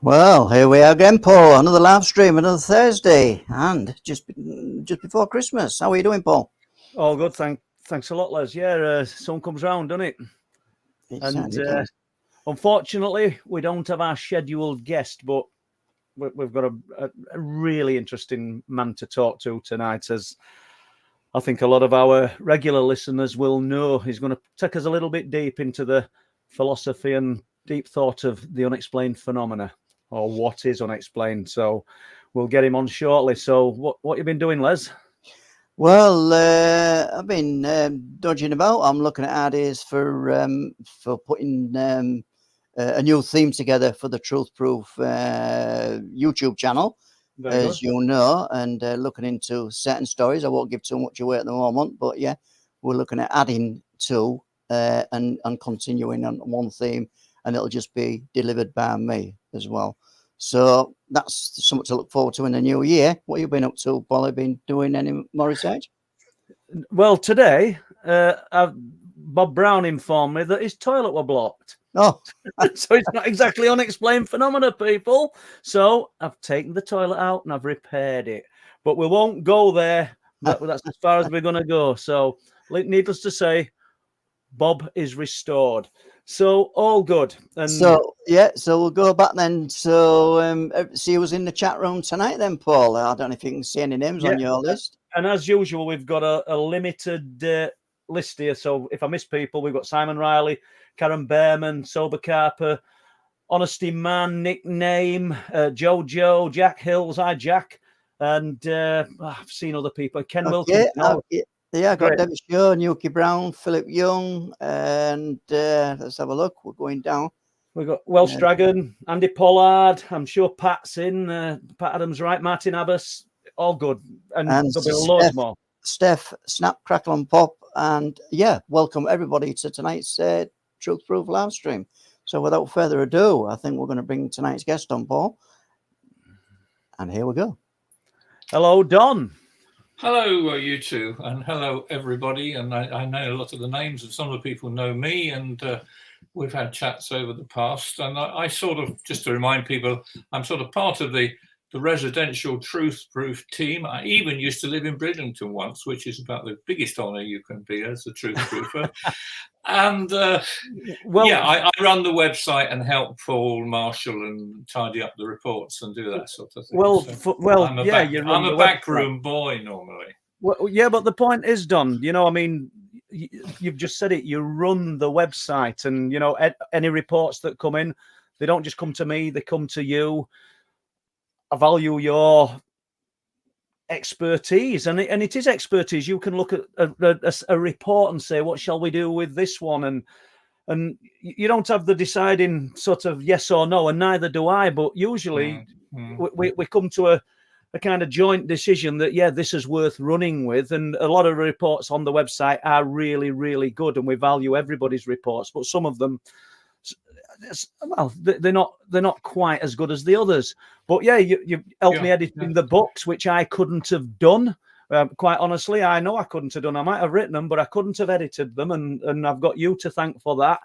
Well, here we are again, Paul. Another live stream, another Thursday, and just before Christmas. How are you doing, Paul? All good, thanks a lot, Les. Yeah, sun comes round, doesn't it? It Unfortunately, we don't have our scheduled guest, but we've got a really interesting man to talk to tonight, as I think a lot of our regular listeners will know. He's going to take us a little bit deep into the philosophy and deep thought of the unexplained phenomena, or what is unexplained. So we'll get him on shortly. So what you been doing, Les? Well, I've been dodging about. I'm looking at ideas for putting a new theme together for the Truth Proof YouTube channel, as you know, and looking into certain stories. I won't give too much away at the moment, but yeah, we're looking at adding to and continuing on one theme, and it'll just be delivered by me as well. So that's something to look forward to in the new year. What have you been up to, Paul? Have you been doing any more research? Well, today, Bob Brown informed me that his toilet were blocked. Oh, so it's not exactly unexplained phenomena, people. So I've taken the toilet out and I've repaired it. But we won't go there. That's as far as we're going to go. So needless to say, Bob is restored. So all good. And so we'll go back then. So see who's in the chat room tonight then, Paul. I don't know if you can see any names on your list. And as usual, we've got a limited list here. So if I miss people, we've got Simon Riley, Karen Behrman, Sober Carper, Honesty Man, Nickname, Jojo, Jack Hills, hi Jack, and I've seen other people. Ken Wilkins. I got David Shaw, Nuki Brown, Philip Young, and let's have a look. We're going down. We've got Welsh Dragon, Andy Pollard. I'm sure Pat's in. Pat Adams, right? Martin Abbas. All good. And there'll be loads more. Steph, Snap, Crackle and Pop. And yeah, welcome everybody to tonight's Truth Proof live stream. So without further ado, I think we're going to bring tonight's guest on, Paul. And here we go. Hello, Don. Hello, you two, and hello, everybody. And I know a lot of the names, and some of the people know me, and we've had chats over the past. And I sort of, just to remind people, I'm sort of part of the residential Truth Proof team. I even used to live in Bridlington once, which is about the biggest honour you can be as a Truth Proofer. And I run the website and help Paul Marshall and tidy up the reports and do that sort of thing. I'm a backroom boy normally. Well, yeah, but the point is, Don, I mean, you've just said it. You run the website, and any reports that come in, they don't just come to me; they come to you. I value your expertise, and it is expertise. You can look at a report and say, what shall we do with this one? And you don't have the deciding sort of yes or no, and neither do I. But usually we come to a kind of joint decision that, yeah, this is worth running with. And a lot of reports on the website are really, really good, and we value everybody's reports. But some of them, well, they're not quite as good as the others. But yeah, you helped me editing the books, which I couldn't have done. Quite honestly, I know I couldn't have done. I might have written them, but I couldn't have edited them, and I've got you to thank for that.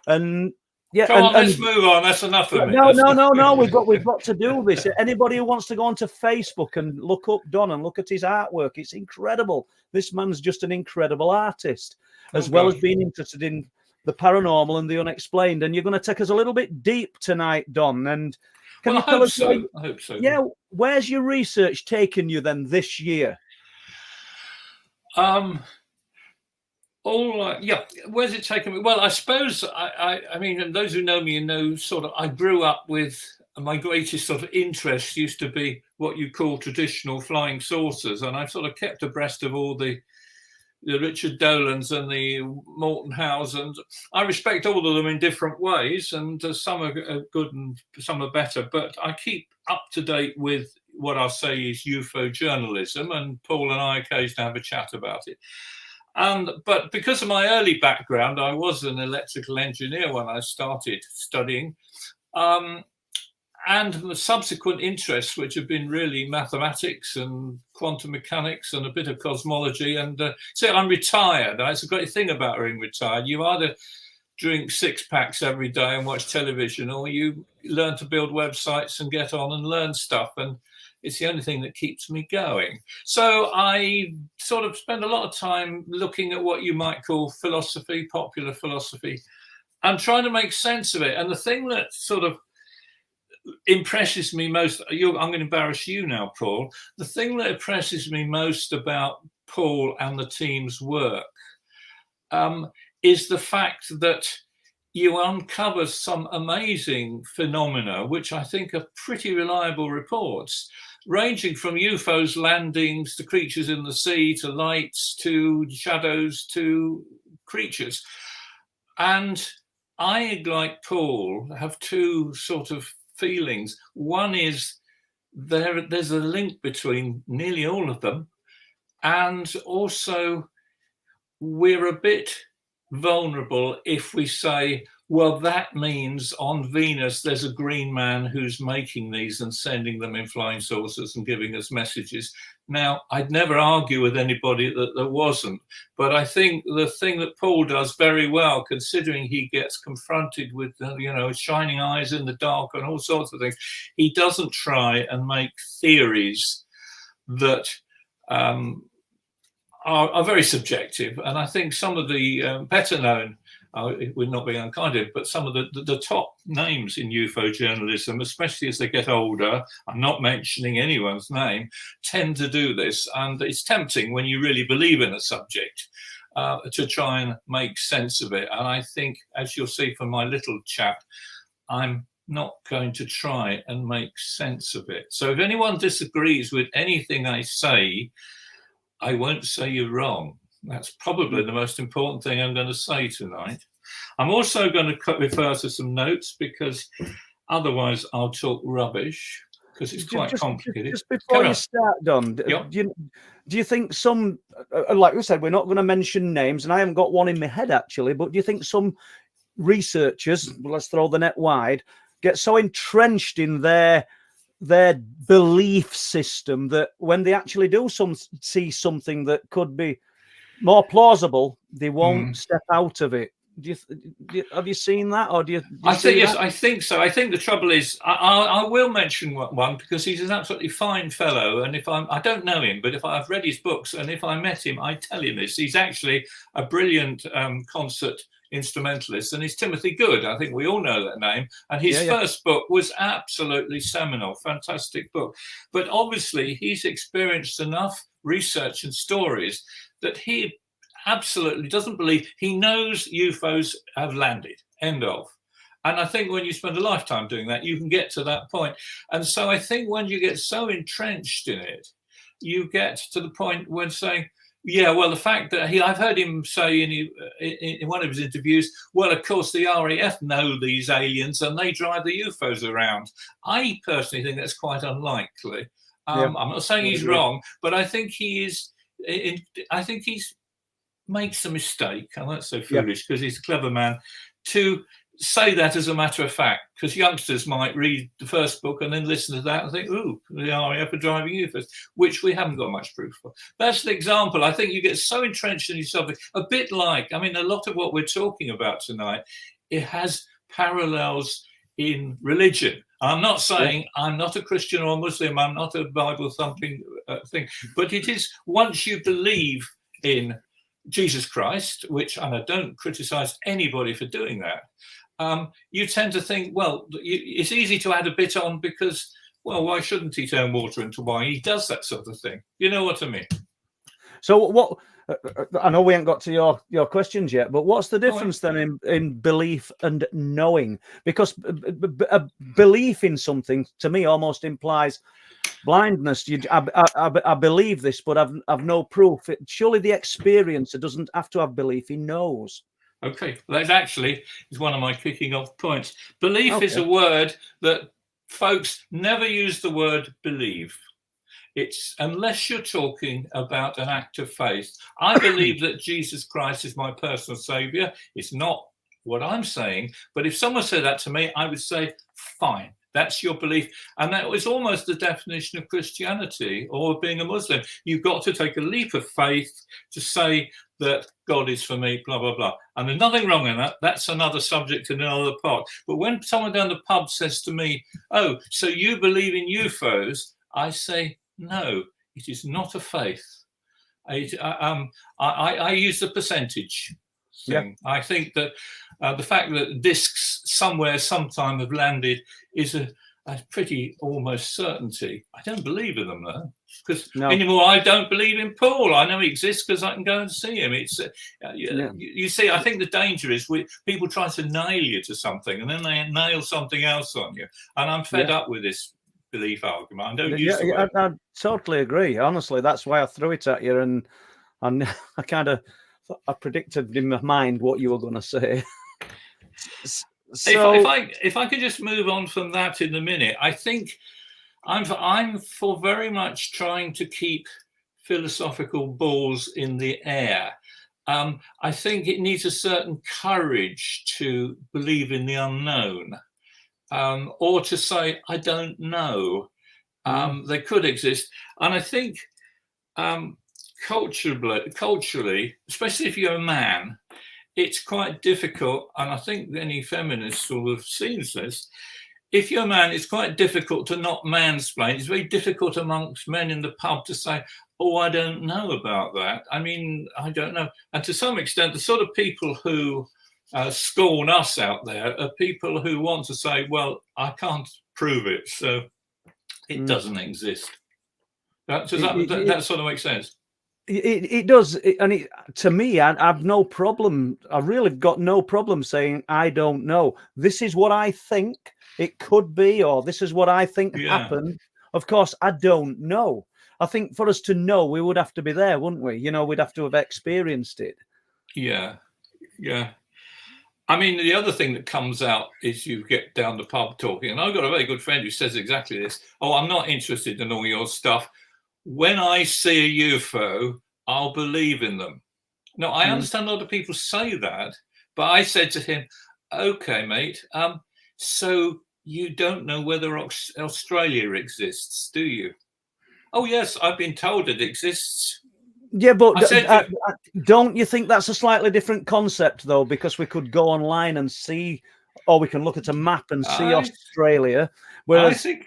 And yeah, come on, let's move on. That's enough of me. No. We've got to do this. Anybody who wants to go onto Facebook and look up Don and look at his artwork, it's incredible. This man's just an incredible artist, as well as being interested in the paranormal and the unexplained. And you're going to take us a little bit deep tonight, Don. And can you tell us? I hope so. Yeah, where's your research taken you then this year? Where's it taken me? Well, I suppose I mean, and those who know me know sort of, I grew up with, my greatest sort of interest used to be what you call traditional flying saucers, and I've sort of kept abreast of all the Richard Dolans and the Morton Howes, and I respect all of them in different ways, and some are good and some are better, but I keep up to date with what I'll say is UFO journalism, and Paul and I occasionally have a chat about it. But because of my early background, I was an electrical engineer when I started studying, and the subsequent interests, which have been really mathematics and quantum mechanics and a bit of cosmology. And so I'm retired. That's a great thing about being retired. You either drink 6-packs every day and watch television, or you learn to build websites and get on and learn stuff. And it's the only thing that keeps me going. So I sort of spend a lot of time looking at what you might call philosophy, popular philosophy, and trying to make sense of it. And the thing that sort of impresses me most, I'm going to embarrass you now, Paul. The thing that impresses me most about Paul and the team's work is the fact that you uncover some amazing phenomena, which I think are pretty reliable reports, ranging from UFOs landings to creatures in the sea, to lights, to shadows, to creatures. And I, like Paul, have two sort of feelings. One is there's a link between nearly all of them, and also we're a bit vulnerable if we say, well, that means on Venus there's a green man who's making these and sending them in flying saucers and giving us messages. Now, I'd never argue with anybody that there wasn't, but I think the thing that Paul does very well, considering he gets confronted with, shining eyes in the dark and all sorts of things, he doesn't try and make theories that are very subjective. And I think some of the better known, we're not being unkind, but some of the top names in UFO journalism, especially as they get older, I'm not mentioning anyone's name, tend to do this. And it's tempting when you really believe in a subject to try and make sense of it. And I think, as you'll see from my little chat, I'm not going to try and make sense of it. So if anyone disagrees with anything I say, I won't say you're wrong. That's probably the most important thing I'm going to say tonight. I'm also going to refer to some notes, because otherwise I'll talk rubbish, because it's quite complicated. Just before you start, Don, Yep. do you think some, like we said, we're not going to mention names, and I haven't got one in my head actually, but do you think some researchers, let's throw the net wide, get so entrenched in their belief system that when they actually do see something that could be more plausible, they won't step out of it? Have you seen that, or do you I think yes, that? I think so. I think the trouble is, I will mention one, because he's an absolutely fine fellow, and I don't know him, but if I've read his books, and if I met him, I tell him this. He's actually a brilliant concert instrumentalist, and he's Timothy Good. I think we all know that name. And his first book was absolutely seminal, fantastic book. But obviously, he's experienced enough research and stories that he absolutely doesn't believe. He knows UFOs have landed, end of. And I think when you spend a lifetime doing that, you can get to that point. And so I think when you get so entrenched in it, you get to the point when saying, yeah, well, the fact that I've heard him say in one of his interviews, well, of course, the RAF know these aliens and they drive the UFOs around. I personally think that's quite unlikely. I'm not saying he's wrong, but I think he's makes a mistake. And that's so foolish, because he's a clever man, to say that as a matter of fact, because youngsters might read the first book and then listen to that and think, ooh, the RAF are driving UFOs, which we haven't got much proof for. That's the example. I think you get so entrenched in your subject, a bit like, a lot of what we're talking about tonight, it has parallels in religion. I'm not saying I'm not a Christian or a Muslim, I'm not a Bible thumping thing, but it is, once you believe in Jesus Christ, and I don't criticize anybody for doing that, you tend to think, well, it's easy to add a bit on, because, well, why shouldn't he turn water into wine? He does that sort of thing. You know what I mean? So what, I know we haven't got to your questions yet, but what's the difference then in belief and knowing? Because a belief in something, to me, almost implies blindness. I believe this, but I've no proof. Surely the experiencer doesn't have to have belief; he knows. Okay, that actually is one of my kicking off points. Belief is a word that folks never use the word believe. It's, unless you're talking about an act of faith. I believe that Jesus Christ is my personal savior. It's not what I'm saying, but if someone said that to me, I would say, fine. That's your belief. And that was almost the definition of Christianity or being a Muslim. You've got to take a leap of faith to say that God is for me, blah, blah, blah. And there's nothing wrong in that. That's another subject in another part. But when someone down the pub says to me, oh, so you believe in UFOs? I say, no, it is not a faith. I use the percentage thing. Yeah. I think that the fact that discs somewhere sometime have landed is a pretty almost certainty. I don't believe in them though, because anymore I don't believe in Paul. I know he exists because I can go and see him. It's you see, I think the danger is people try to nail you to something and then they nail something else on you. And I'm fed up with this belief argument. I don't use the word. I totally agree. Honestly, that's why I threw it at you, and I kind of predicted in my mind what you were going to say. So, if I could just move on from that in a minute, I think I'm for very much trying to keep philosophical balls in the air. I think it needs a certain courage to believe in the unknown, or to say I don't know. They could exist, and I think culturally, especially if you're a man, it's quite difficult, and I think any feminist will have seen this. If you're a man, it's quite difficult to not mansplain. It's very difficult amongst men in the pub to say, oh, I don't know about that. I mean, I don't know. And to some extent, the sort of people who scorn us out there are people who want to say, well, I can't prove it, so it doesn't exist. That sort of makes sense. It does, to me, I have no problem. I really got no problem saying I don't know. This is what I think it could be, or this is what I think happened. Of course, I don't know. I think for us to know, we would have to be there, wouldn't we? You know, we'd have to have experienced it. Yeah. I mean, the other thing that comes out is you get down the pub talking, and I've got a very good friend who says exactly this. Oh, I'm not interested in all your stuff. When I see a UFO, I'll believe in them. Now, I understand a lot of people say that, but I said to him, okay, mate, so you don't know whether Australia exists, do you? Oh, yes, I've been told it exists. Yeah, but don't you think that's a slightly different concept, though? Because we could go online and see, or we can look at a map and see Australia. Whereas I think...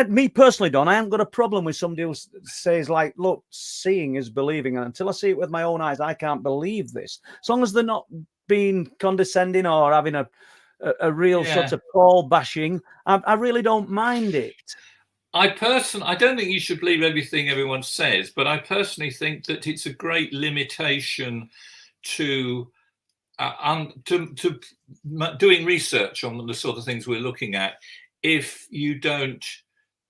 me personally, Don, I haven't got a problem with somebody who says, like, look, seeing is believing, and until I see it with my own eyes, I can't believe this. As long as they're not being condescending or having a real sort of Paul bashing, I really don't mind it. I don't think you should believe everything everyone says, but I personally think that it's a great limitation to doing research on the sort of things we're looking at. If you don't,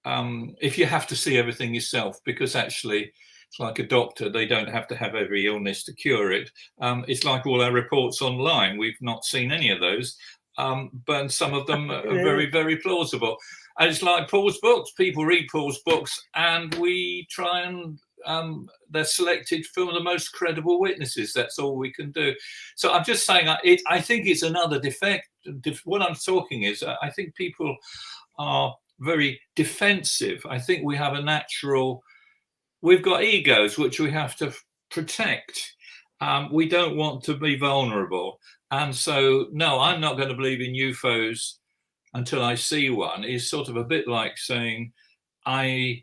if you have to see everything yourself, because actually it's like a doctor, they don't have to have every illness to cure it. It's like all our reports online. We've not seen any of those, but some of them are very, very plausible. And it's like Paul's books. People read Paul's books and we try and they're selected from the most credible witnesses. That's all we can do. So I'm just saying, I think it's another defect. What I'm talking is, I think people are very defensive. I think we have we've got egos which we have to protect. We don't want to be vulnerable. And so, no, I'm not going to believe in UFOs until I see one. Is sort of a bit like saying, I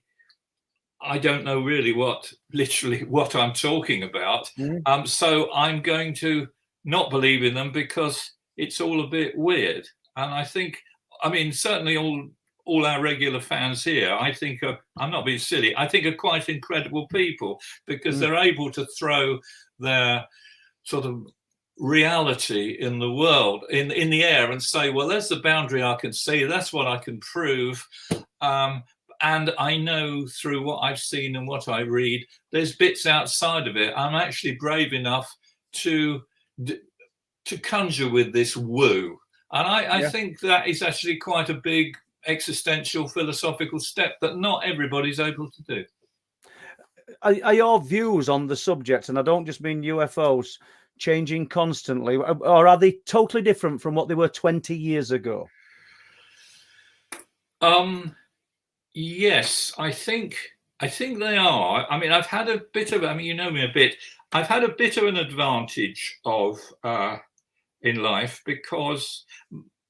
don't know really literally what I'm talking about. So I'm going to not believe in them because it's all a bit weird. And I think, I mean, certainly all our regular fans here, I think I'm not being silly, I think are quite incredible people, because they're able to throw their sort of reality in the world in the air and say, well, there's the boundary I can see, that's what I can prove. And I know through what I've seen and what I read, there's bits outside of it. I'm actually brave enough to conjure with this woo. And I think that is actually quite a big existential philosophical step that not everybody's able to do. Are your views on the subject, and I don't just mean UFOs, changing constantly, or are they totally different from what they were 20 years ago? Yes, I think they are. I mean, I've had a bit of. I mean, you know me a bit. I've had a bit of an advantage of in life because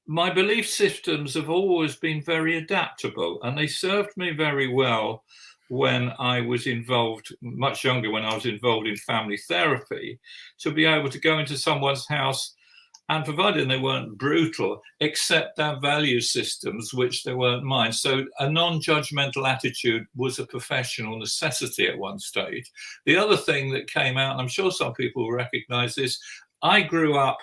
my belief systems have always been very adaptable, and they served me very well when I was involved, much younger, when I was involved in family therapy, to be able to go into someone's house and, provided they weren't brutal, accept their value systems, which they weren't mine. So a non-judgmental attitude was a professional necessity at one stage. The other thing that came out, and I'm sure some people will recognize this, I grew up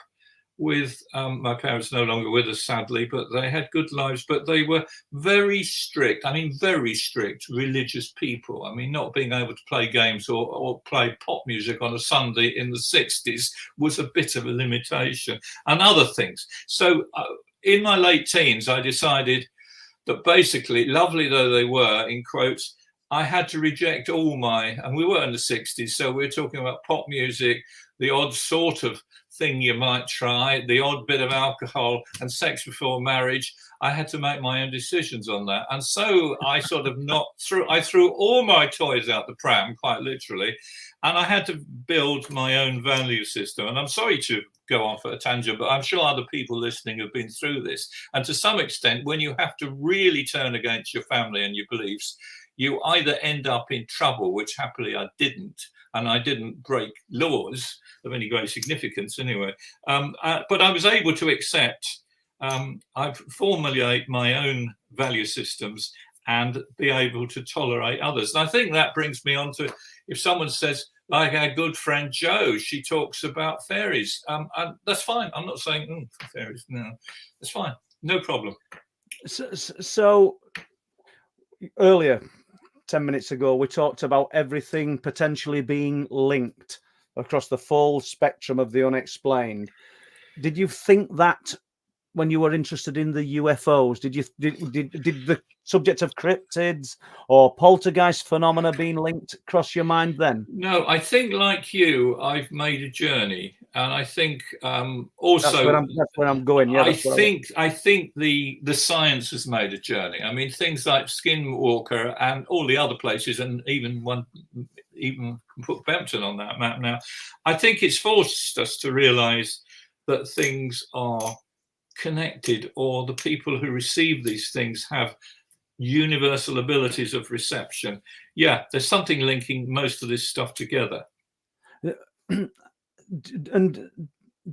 with my parents no longer with us, sadly, but they had good lives, but they were very strict, I mean, very strict religious people. I mean, not being able to play games or play pop music on a Sunday in the 60s was a bit of a limitation, and other things. So in my late teens, I decided that basically, lovely though they were, in quotes, I had to reject all my, and we were in the 60s, so we're talking about pop music, the odd sort of thing you might try, the odd bit of alcohol and sex before marriage. I had to make my own decisions on that. And so I sort of I threw all my toys out the pram, quite literally, and I had to build my own value system. And I'm sorry to go off at a tangent, but I'm sure other people listening have been through this. And to some extent, when you have to really turn against your family and your beliefs, you either end up in trouble, which happily I didn't, and I didn't break laws of any great significance anyway. But I was able to accept, I formulate my own value systems and be able to tolerate others. And I think that brings me on to, if someone says, like our good friend Jo, she talks about fairies. And that's fine. I'm not saying fairies, no, that's fine. No problem. So earlier, 10 minutes ago, we talked about everything potentially being linked across the full spectrum of the unexplained. Did you think that when you were interested in the UFOs? Did the subject of cryptids or poltergeist phenomena being linked cross your mind then? No, I think like you, I've made a journey, and I think also that's where I'm going. Yeah, I think the science has made a journey. I mean, things like Skinwalker and all the other places, and even put Bempton on that map now. I think it's forced us to realise that things are connected, or the people who receive these things have universal abilities of reception. Yeah, there's something linking most of this stuff together. And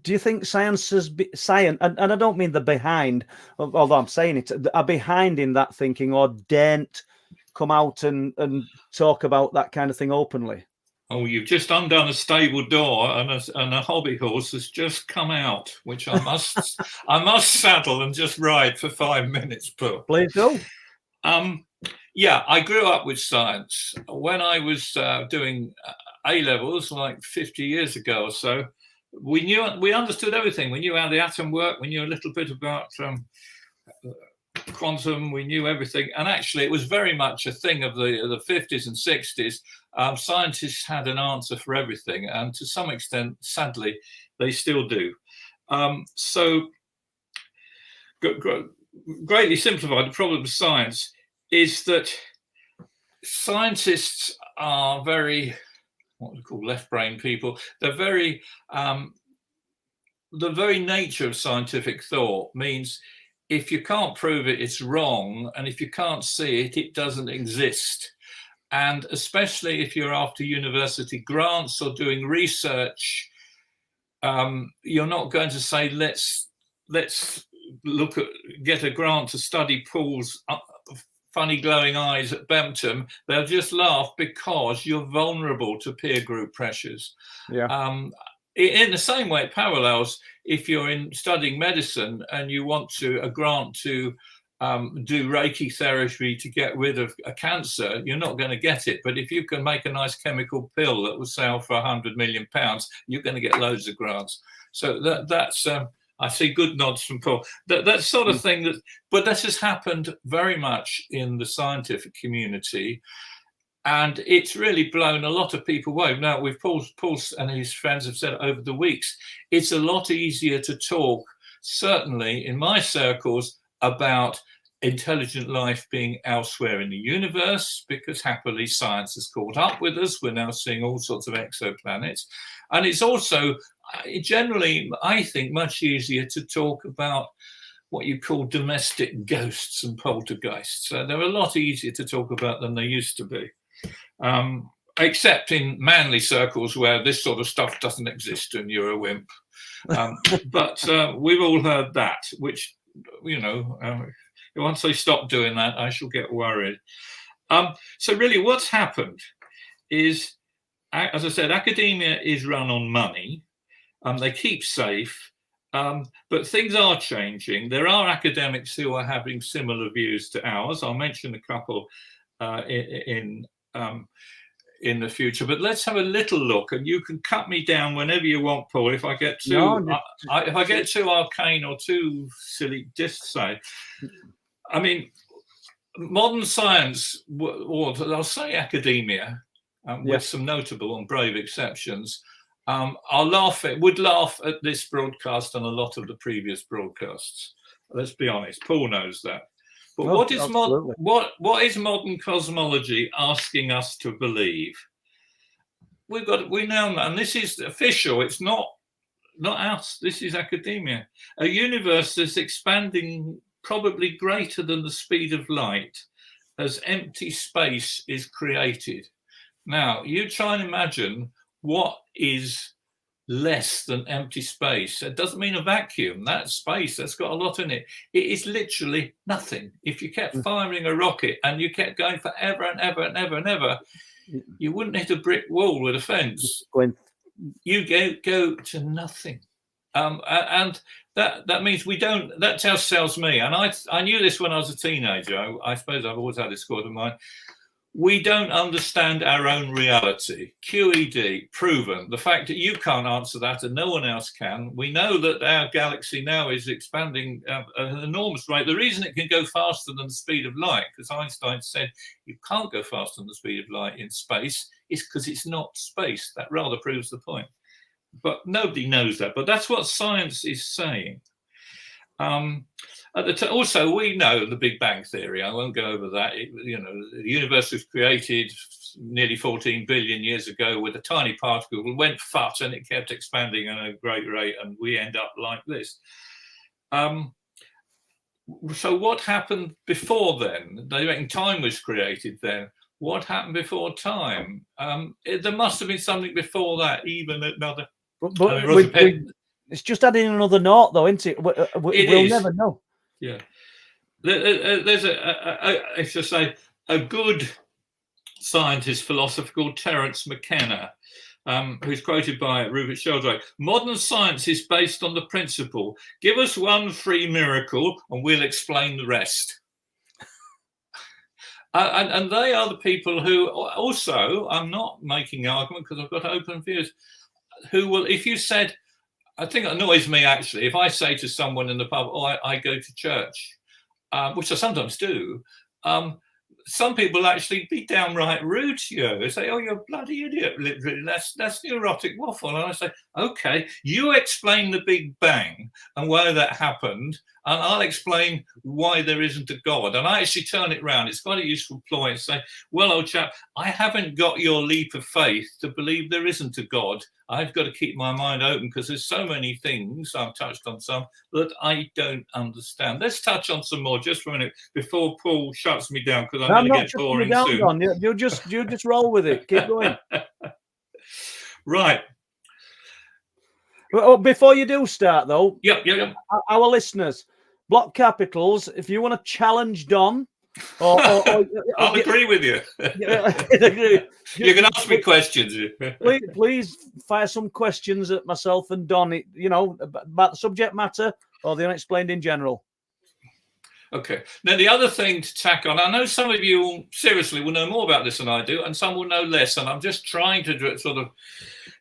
do you think science, and I don't mean the behind, although I'm saying it, are behind in that thinking, or daren't come out and talk about that kind of thing openly? Oh, you've just undone a stable door, and a hobby horse has just come out, which I must I must saddle and just ride for 5 minutes, Paul. Please do. Yeah, I grew up with science. When I was doing A-levels, like 50 years ago or so, we understood everything. We knew how the atom worked. We knew a little bit about quantum. We knew everything. And actually, it was very much a thing of the 50s and 60s. Scientists had an answer for everything. And to some extent, sadly, they still do. So greatly simplified, the problem of science is that scientists are very, what we call left brain people. They're very, the very nature of scientific thought means if you can't prove it, it's wrong. And if you can't see it, it doesn't exist. And especially if you're after university grants or doing research, you're not going to say, let's get a grant to study Paul's funny glowing eyes at Bempton. They'll just laugh because you're vulnerable to peer group pressures. Yeah. In the same way, it parallels if you're studying medicine and you want a grant to do Reiki therapy to get rid of a cancer, you're not going to get it. But if you can make a nice chemical pill that will sell for £100 million, you're going to get loads of grants. So that's I see good nods from Paul. That sort of thing. But this has happened very much in the scientific community, and it's really blown a lot of people away. Now, with Paul and his friends have said over the weeks, it's a lot easier to talk, certainly in my circles, about intelligent life being elsewhere in the universe, because happily science has caught up with us. We're now seeing all sorts of exoplanets. And it's also generally, I think, much easier to talk about what you call domestic ghosts and poltergeists. They're a lot easier to talk about than they used to be. Except in manly circles where this sort of stuff doesn't exist and you're a wimp. But we've all heard that, which, you know, once they stop doing that, I shall get worried. So really what's happened is, as I said, academia is run on money. They keep safe, but things are changing. There are academics who are having similar views to ours. I'll mention a couple in the future, but let's have a little look, and you can cut me down whenever you want, Paul. If I get too, if I get too arcane or too silly, just say. I mean, modern science, or I'll say academia, with some notable and brave exceptions, would laugh at this broadcast and a lot of the previous broadcasts. Let's be honest. Paul knows that. But what is modern cosmology asking us to believe? We now know, and this is official. It's not us. This is academia. A universe that's expanding probably greater than the speed of light as empty space is created. Now, you try and imagine what is less than empty space. It doesn't mean a vacuum. That space, that's got a lot in it. It is literally nothing. If you kept firing a rocket and you kept going forever and ever and ever and ever, you wouldn't hit a brick wall with a fence. You go to nothing. And that means we don't, that tells me, and I knew this when I was a teenager. I suppose I've always had this sort of mind. We don't understand our own reality. QED, proven. The fact that you can't answer that and no one else can. We know that our galaxy now is expanding at an enormous rate. The reason it can go faster than the speed of light, because Einstein said you can't go faster than the speed of light in space, is because it's not space. That rather proves the point. But nobody knows that. But that's what science is saying. Also, we know the Big Bang Theory. I won't go over that. The universe was created nearly 14 billion years ago with a tiny particle. It went fut and it kept expanding at a great rate, and we end up like this. So what happened before then? They reckon time was created then. What happened before time? There must have been something before that, even another... It's just adding another naught, though, isn't it? We'll never know. Yeah, there's a good scientist, philosopher called Terence McKenna, who's quoted by Rupert Sheldrake. Modern science is based on the principle: give us one free miracle, and we'll explain the rest. And they are the people who also, I'm not making an argument because I've got open views, who will, if you said, I think it annoys me actually, if I say to someone in the pub, oh, I go to church, which I sometimes do, some people actually be downright rude to you. They say, oh, you're a bloody idiot, literally. That's neurotic waffle. And I say, okay, you explain the Big Bang and why that happened, and I'll explain why there isn't a God. And I actually turn it round. It's quite a useful ploy and say, well, old chap, I haven't got your leap of faith to believe there isn't a God. I've got to keep my mind open because there's so many things, I've touched on some, that I don't understand. Let's touch on some more just for a minute before Paul shuts me down, because I'm going to get boring soon. Don. You just roll with it. Keep going. Right. Well, before you do start, though, yeah. Our listeners, block capitals, if you want to challenge Don, I'll agree with you. You can ask me questions. please fire some questions at myself and Don, about the subject matter or the unexplained in general. Okay. Now, the other thing to tack on, I know some of you seriously will know more about this than I do, and some will know less, and I'm just trying to sort of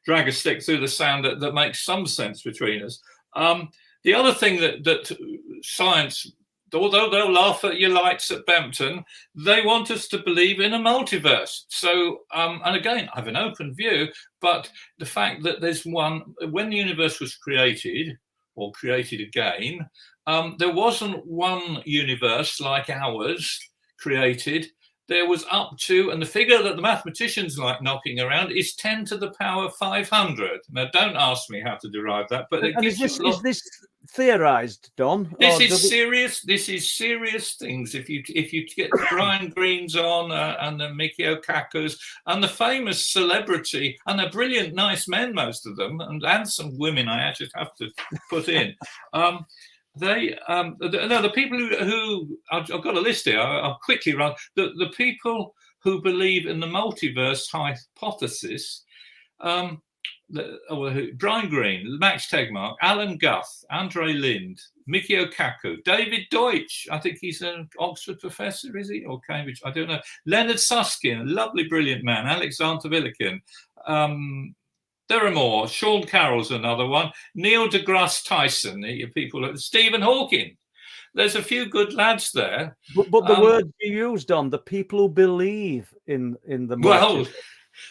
drag a stick through the sand that makes some sense between us. The other thing that science, although they'll laugh at your lights at Bampton, they want us to believe in a multiverse. So, and again, I have an open view, but the fact that there's one, when the universe was created, or created again, there wasn't one universe like ours created. There was up to, and the figure that the mathematicians like knocking around is 10 to the power 500. Now, don't ask me how to derive that, but it gives is this theorized, Don? This is serious. This is serious things. If you get Brian Green's on and the Mikio Kakus and the famous celebrity, and they're brilliant, nice men, most of them, and some women, I just have to put in. The people who I've got a list here. I'll quickly run the people who believe in the multiverse hypothesis. Brian Green, Max Tegmark, Alan Guth, Andre Lind, Mikio Kaku, David Deutsch. I think he's an Oxford professor, is he, or Cambridge? I don't know. Leonard Susskind, a lovely, brilliant man. Alexander Villikin. There are more. Sean Carroll's another one. Neil deGrasse Tyson. People. Stephen Hawking. There's a few good lads there. But the word you used on the people who believe in the multiverse.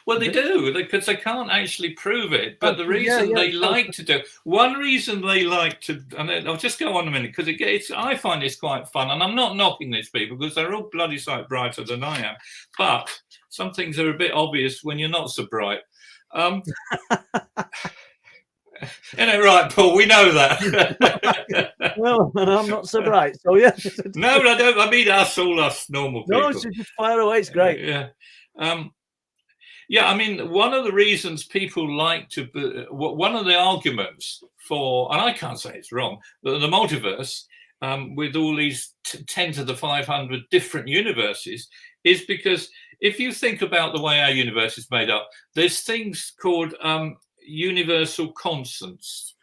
Well, they do, because they can't actually prove it. But the reason they like to do, one reason they like to, and I'll just go on a minute, because I find this quite fun, and I'm not knocking these people because they're all bloody sight brighter than I am. But some things are a bit obvious when you're not so bright. Right, Paul? We know that. Well, I'm not so bright, so yeah. No, I don't. I mean, all us normal people. No, just fire away. It's great. Yeah, I mean, one of the reasons people like to, one of the arguments for, and I can't say it's wrong, the multiverse, with all these 10 to the 500 different universes, is because if you think about the way our universe is made up, there's things called universal constants.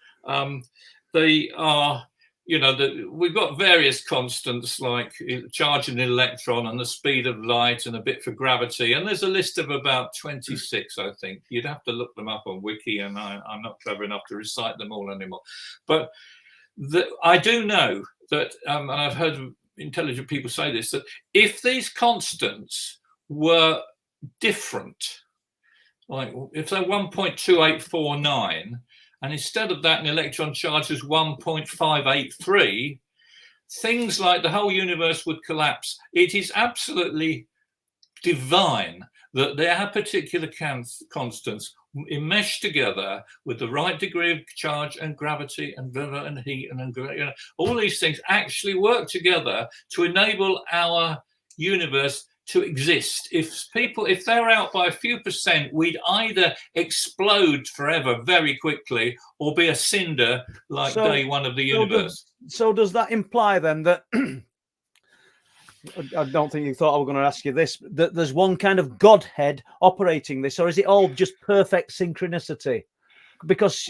They are, we've got various constants like charge of an electron and the speed of light and a bit for gravity. And there's a list of about 26, I think. You'd have to look them up on Wiki, and I'm not clever enough to recite them all anymore. But I do know that, and I've heard intelligent people say this, that if these constants were different, like if they're 1.2849, and instead of that, an electron charge is 1.583, things like the whole universe would collapse. It is absolutely divine that there are particular constants enmeshed together with the right degree of charge and gravity and heat and all these things actually work together to enable our universe to exist. If they're out by a few percent, we'd either explode forever very quickly or be a cinder like day one of the universe. So does that imply then that I don't think you thought I was going to ask you this, that there's one kind of Godhead operating this, or is it all just perfect synchronicity? Because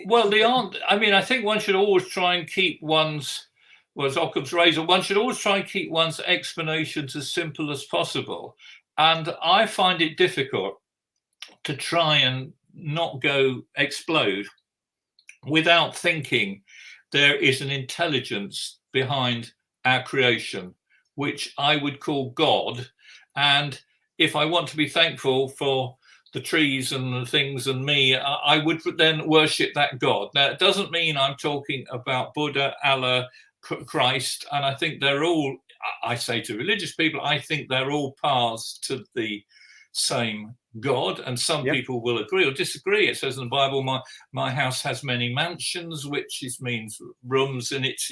I think one should always try and keep one's, was Occam's razor, one should always try and keep one's explanations as simple as possible. And I find it difficult to try and not go explode without thinking there is an intelligence behind our creation, which I would call God. And if I want to be thankful for the trees and the things and me, I would then worship that God. Now, it doesn't mean I'm talking about Buddha, Allah, Christ, and I think they're all, I say to religious people, I think they're all paths to the same God, and some people will agree or disagree. It says in the Bible, my house has many mansions, which means rooms in it.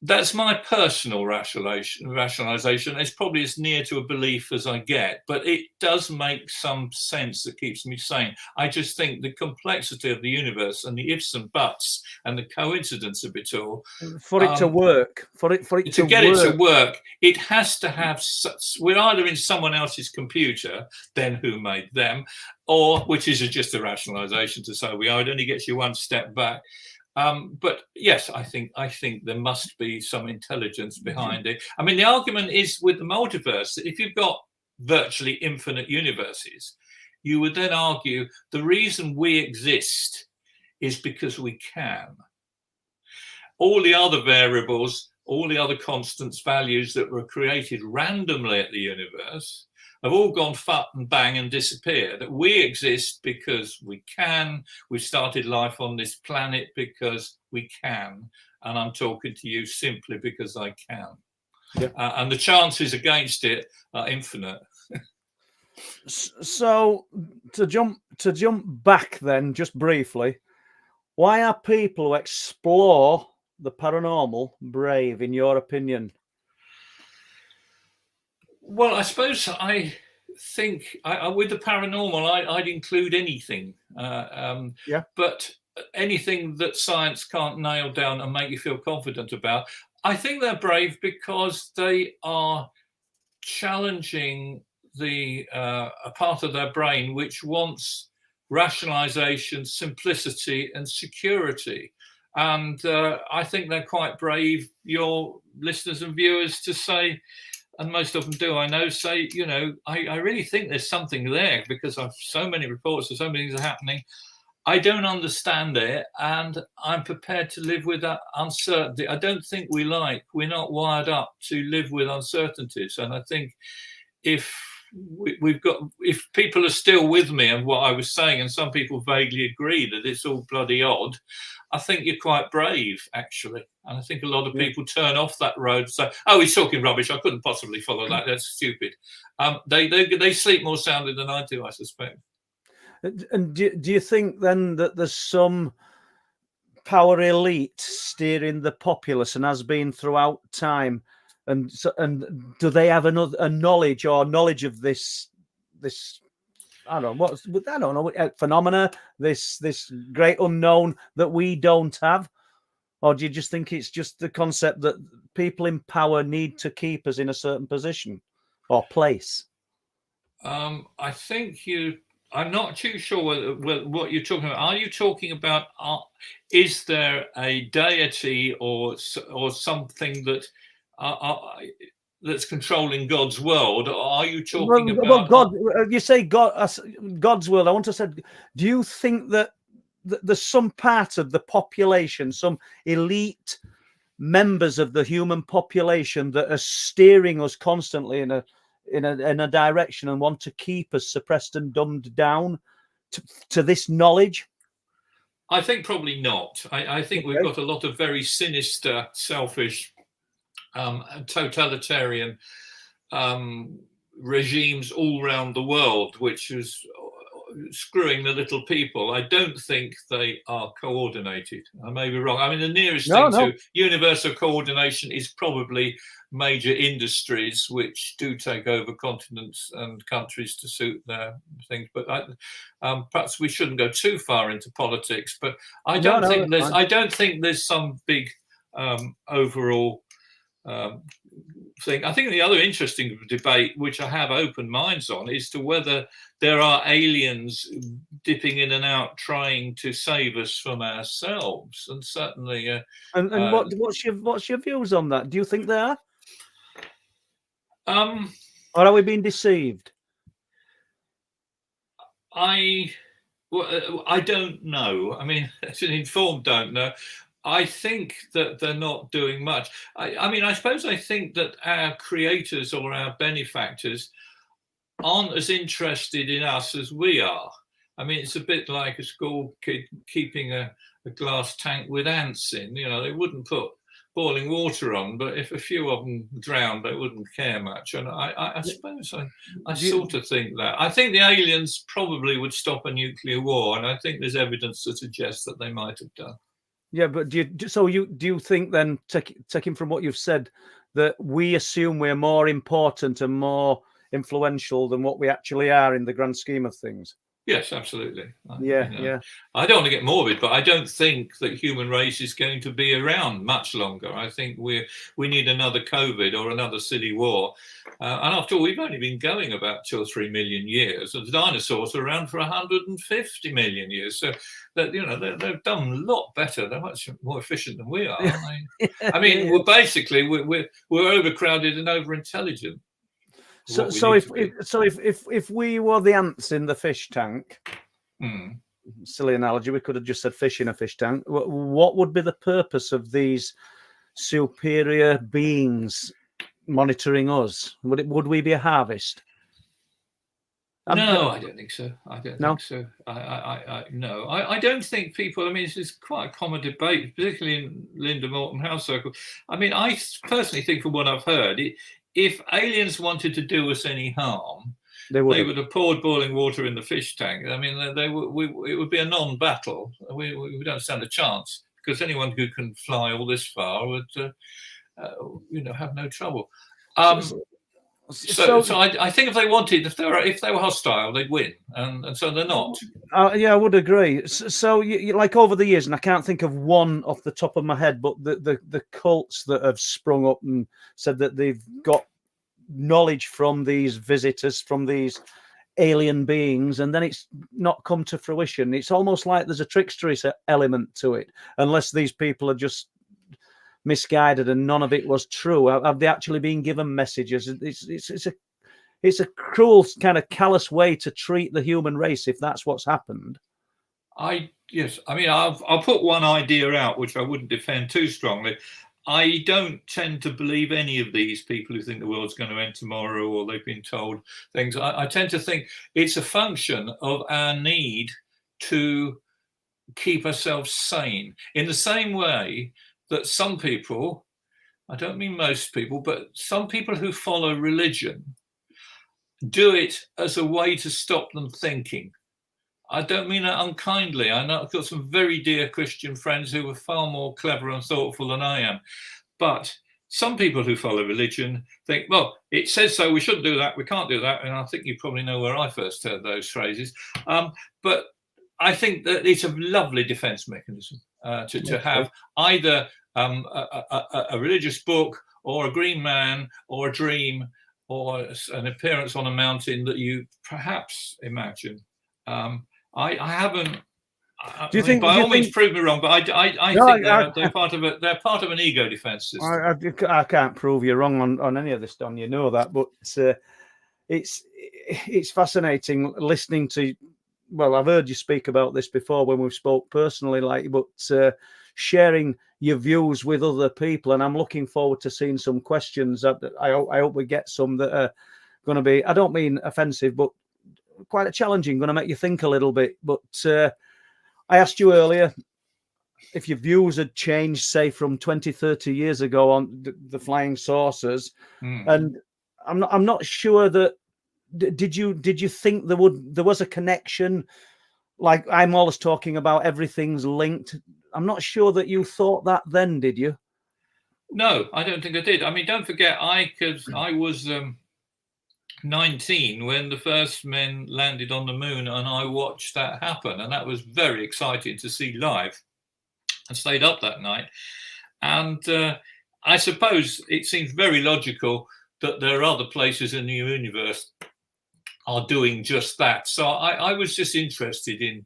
That's my personal rationalization. It's probably as near to a belief as I get, but it does make some sense that keeps me sane. I just think the complexity of the universe and the ifs and buts and the coincidence of it all. For it to work, for it to get it to work, it has to have we're either in someone else's computer, then who made them, or, which is just a rationalization to say it only gets you one step back. But yes, I think there must be some intelligence behind it. I mean, the argument is with the multiverse that if you've got virtually infinite universes, you would then argue the reason we exist is because we can. All the other variables, all the other constants, values that were created randomly at the universe have all gone fut and bang and disappeared. We exist because we can. We started life on this planet because we can. and I'm talking to you simply because I can. Yeah. And the chances against it are infinite. So to jump back then, just briefly, why are people who explore the paranormal brave, in your opinion? Well, I suppose I think with the paranormal, I'd include anything. But anything that science can't nail down and make you feel confident about. I think they're brave because they are challenging a part of their brain which wants rationalization, simplicity, and security. And I think they're quite brave, your listeners and viewers, to say, and most of them do, I know, say, you know, I really think there's something there because I've so many reports and so many things are happening. I don't understand it, and I'm prepared to live with that uncertainty. I don't think we're not wired up to live with uncertainties. And I think if if people are still with me and what I was saying, and some people vaguely agree that it's all bloody odd, I think you're quite brave, actually. And I think a lot of people turn off that road, say, oh, he's talking rubbish, I couldn't possibly follow that, that's stupid. They sleep more soundly than I do, I suspect. And do you think then that there's some power elite steering the populace and has been throughout time? And do they have a knowledge of this I don't know phenomena, this great unknown that we don't have? Or do you just think it's just the concept that people in power need to keep us in a certain position or place? I think I'm not too sure what you're talking about. Are you talking about, is there a deity or something that that's controlling God's world? Or are you talking about God? You say God's world. I want to say, do you think that there's some part of the population, some elite members of the human population that are steering us constantly in a direction and want to keep us suppressed and dumbed down to this knowledge? I think probably not. I think we've got a lot of very sinister, selfish, totalitarian regimes all around the world, which is screwing the little people. I don't think they are coordinated. I may be wrong. I mean, the nearest thing to universal coordination is probably major industries which do take over continents and countries to suit their things. But perhaps we shouldn't go too far into politics. But I don't think there's some big overall thing. I think the other interesting debate, which I have open minds on, is to whether there are aliens dipping in and out trying to save us from ourselves. And certainly, what's your views on that? Do you think there are? Or are we being deceived? I don't know. I mean, as an informed don't know. I think that they're not doing much. I suppose I think that our creators or our benefactors aren't as interested in us as we are. I mean, it's a bit like a school kid keeping a glass tank with ants in. You know, they wouldn't put boiling water on, but if a few of them drowned, they wouldn't care much. And I suppose I sort of think that. I think the aliens probably would stop a nuclear war, and I think there's evidence to suggest that they might have done. Yeah, but do you think then, taking from what you've said, that we assume we're more important and more influential than what we actually are in the grand scheme of things? Yes, absolutely. Yeah. I don't want to get morbid, but I don't think that human race is going to be around much longer. I think we need another COVID or another silly war. And after all, we've only been going about 2 or 3 million years. And the dinosaurs are around for 150 million years. So that, you know, they've done a lot better. They're much more efficient than we are, aren't they? I mean, we're overcrowded and over-intelligent. So if we were the ants in the fish tank, silly analogy, we could have just said fish in a fish tank. What would be the purpose of these superior beings monitoring us? Would we be a harvest? No, I don't think so. I don't No? think so. No, I don't think people. I mean, this is quite a common debate, particularly in Linda Moulton House circle. I mean, I personally think, from what I've heard, if aliens wanted to do us any harm, they would have poured boiling water in the fish tank. I mean, it would be a non-battle. We don't stand a chance, because anyone who can fly all this far would, have no trouble. So I think if they wanted, if they were hostile, they'd win, and so they're not. Yeah, I would agree. So, you, like, over the years, and I can't think of one off the top of my head, but the cults that have sprung up and said that they've got knowledge from these visitors, from these alien beings, and then it's not come to fruition. It's almost like there's a trickstery element to it, unless these people are just misguided and none of it was true. Have they actually been given messages? It's a cruel, kind of callous way to treat the human race if that's what's happened. Yes, I mean, I'll put one idea out which I wouldn't defend too strongly. I don't tend to believe any of these people who think the world's going to end tomorrow, or they've been told things. I tend to think it's a function of our need to keep ourselves sane, in the same way that some people, I don't mean most people, but some people who follow religion do it as a way to stop them thinking. I don't mean that unkindly. I know I've got some very dear Christian friends who are far more clever and thoughtful than I am. But some people who follow religion think, well, it says so, we shouldn't do that, we can't do that. And I think you probably know where I first heard those phrases. But I think that it's a lovely defense mechanism to have either a religious book, or a green man, or a dream, or an appearance on a mountain that you perhaps imagine. I haven't. Do you think? By all means, prove me wrong, but I think they're part of they're part of an ego defense system. I can't prove you wrong on any of this, Don. You know that, but it's fascinating listening to. Well, I've heard you speak about this before when we've spoke personally, but sharing your views with other people, and I'm looking forward to seeing some questions. I hope we get some that are going to be, I don't mean offensive, but quite challenging, going to make you think a little bit. But I asked you earlier if your views had changed, say, from 20, 30 years ago on the flying saucers, and I'm not sure that. Did you think there was a connection? Like, I'm always talking about everything's linked. I'm not sure that you thought that then, did you? No, I don't think I did. I mean, don't forget, I was 19 when the first men landed on the moon, and I watched that happen, and that was very exciting to see live. I stayed up that night, and I suppose it seems very logical that there are other places in the universe are doing just that. So I was just interested in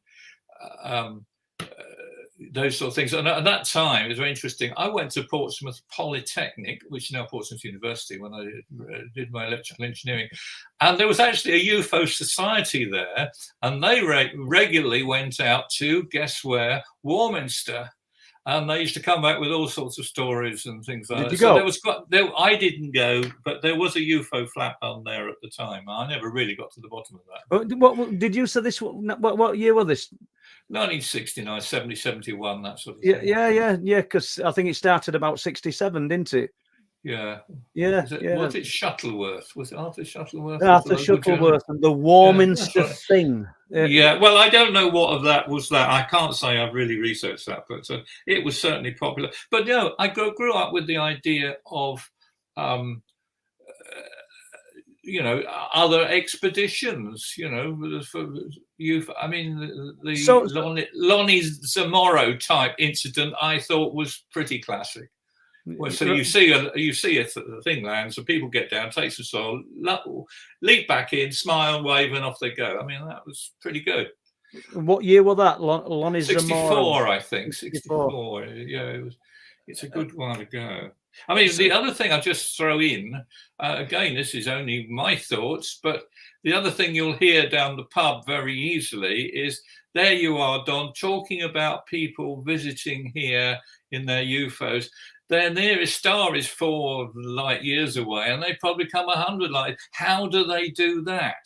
those sort of things. And at that time, it was very interesting. I went to Portsmouth Polytechnic, which is now Portsmouth University, when I did my electrical engineering. And there was actually a UFO society there. And they regularly went out to, guess where, Warminster. And they used to come back with all sorts of stories and things like that. Did you go? There was I didn't go, but there was a UFO flat on there at the time. I never really got to the bottom of that. What did you say this? What year was this? 1969, 70, 71, that sort of thing. Yeah. Because I think it started about 67, didn't it? Yeah. Was it Shuttleworth? Was it Arthur Shuttleworth? Arthur Shuttleworth and the Warminster thing. Yeah, well, I don't know what of that was that. I can't say I've really researched that, but it was certainly popular. But no, I grew up with the idea of, other expeditions. For youth. I mean, the Lonnie Zamora type incident I thought was pretty classic. Well, so you see a thing land, so people get down, take some soil, leap back in, smile, wave, and off they go. I mean, that was pretty good. What year was that? Lonnie 64, I think. 64. Yeah, it's a good while ago. I mean, the other thing I'll just throw in, again, this is only my thoughts, but the other thing you'll hear down the pub very easily is, there you are, Don, talking about people visiting here in their UFOs. Their nearest star is 4 light years away, and they probably come 100 light. How do they do that?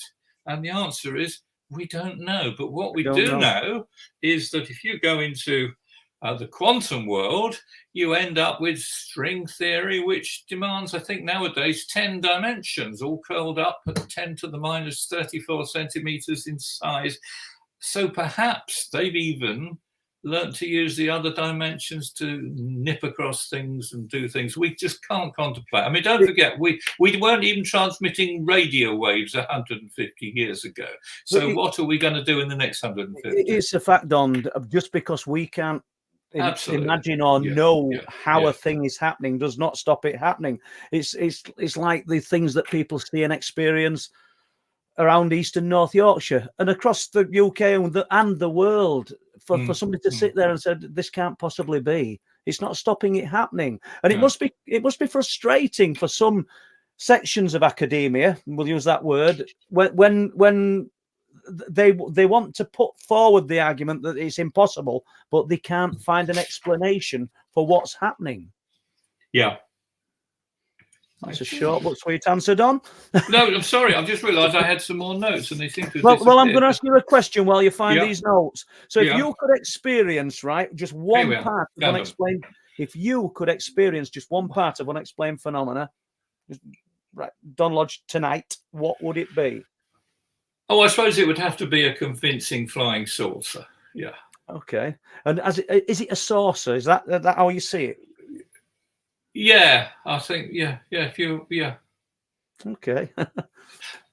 And the answer is we don't know. But what we don't do know. know is that if you go into the quantum world, you end up with string theory, which demands, I think nowadays, 10 dimensions, all curled up at 10 to the minus 34 centimeters in size. So perhaps they've even learnt to use the other dimensions to nip across things and do things we just can't contemplate. I mean, don't forget, we weren't even transmitting radio waves 150 years ago. So what are we going to do in the next 150? It's a fact, Don. Just because we can't imagine or know how a thing is happening does not stop it happening. It's like the things that people see and experience around East and North Yorkshire and across the UK and the world. For somebody to sit there and say this can't possibly be, it's not stopping it happening. And it must be frustrating for some sections of academia, we'll use that word, when they want to put forward the argument that it's impossible, but they can't find an explanation for what's happening. Yeah. That's a short but sweet answer, Don. No, I'm sorry. I've just realised I had some more notes, and they seem to. Well, I'm going to ask you a question while you find these notes. So, if Yeah. you could experience, just one are. part of unexplained, if you could experience just one part of unexplained phenomena, Don Lodge tonight, what would it be? Oh, I suppose it would have to be a convincing flying saucer. Yeah. Okay. And is it a saucer? Is that how you see it? Yeah, I think, yeah. Okay.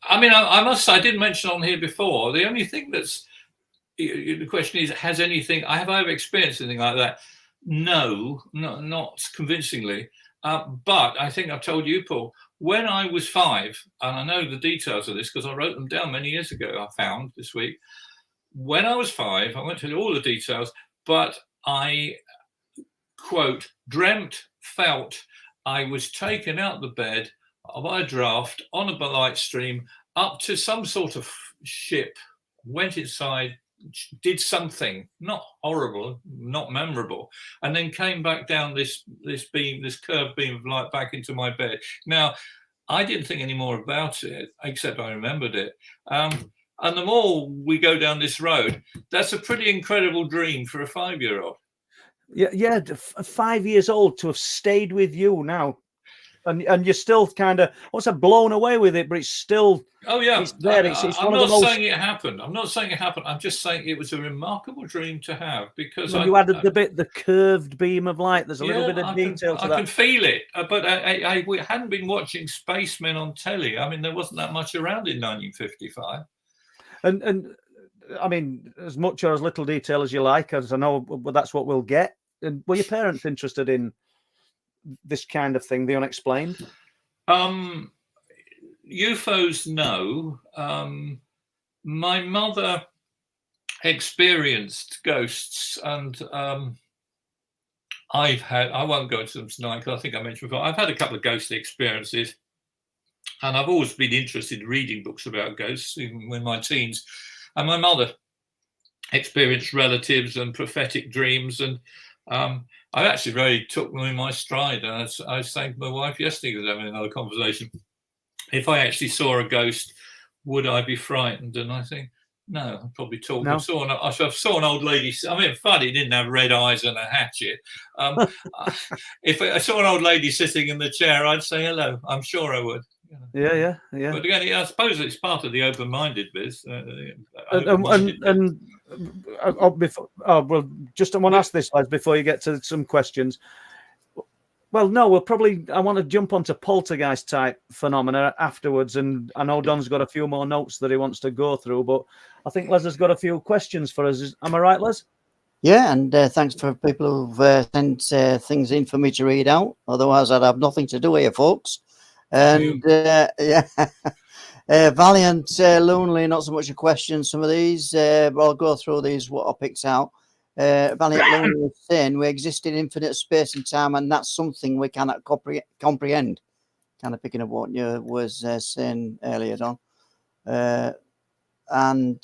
I mean, I must say, I didn't mention on here before, the only thing the question is, have I ever experienced anything like that? No, not convincingly. But I think I've told you, Paul, when I was 5, and I know the details of this because I wrote them down many years ago, I found this week. When I was 5, I won't tell you all the details, but I, quote, felt I was taken out of the bed by a draft on a light stream up to some sort of ship, went inside, did something not horrible, not memorable, and then came back down this curved beam of light back into my bed. Now, I didn't think any more about it, except I remembered it. And the more we go down this road, that's a pretty incredible dream for a 5-year-old. Yeah, 5 years old to have stayed with you now, and you're still kind of blown away with it, but it's still. Oh yeah, it's there. I'm not saying it happened. I'm just saying it was a remarkable dream to have because you added the curved beam of light. There's a little bit of detail to that. I can feel it, but I hadn't been watching spacemen on telly. I mean, there wasn't that much around in 1955. And I mean, as much or as little detail as you like, as I know, but that's what we'll get. And were your parents interested in this kind of thing, the unexplained? UFOs, no. My mother experienced ghosts, and I won't go into them tonight because I think I mentioned before, I've had a couple of ghostly experiences, and I've always been interested in reading books about ghosts, even in my teens. And my mother experienced relatives and prophetic dreams, and I actually really took them in my stride. And I was saying to my wife yesterday, because having another conversation, if I actually saw a ghost, would I be frightened? And I think, no, I'd probably talk. No. I saw an old lady. I mean, funny, didn't have red eyes and a hatchet. If I saw an old lady sitting in the chair, I'd say hello. I'm sure I would. Yeah. But again, I suppose it's part of the open-minded biz. Just I want to ask this, lads, before you get to some questions. Well, no, I want to jump onto poltergeist type phenomena afterwards, and I know Don's got a few more notes that he wants to go through, but I think Les has got a few questions for us. Am I right, Les? Yeah, and thanks for people who've sent things in for me to read out. Otherwise, I'd have nothing to do here, folks. And Valiant, Lonely, not so much a question, some of these, but I'll go through these, what I picked out. Valiant Lonely was saying we exist in infinite space and time, and that's something we cannot comprehend. Kind of picking up what you was saying earlier, Don. And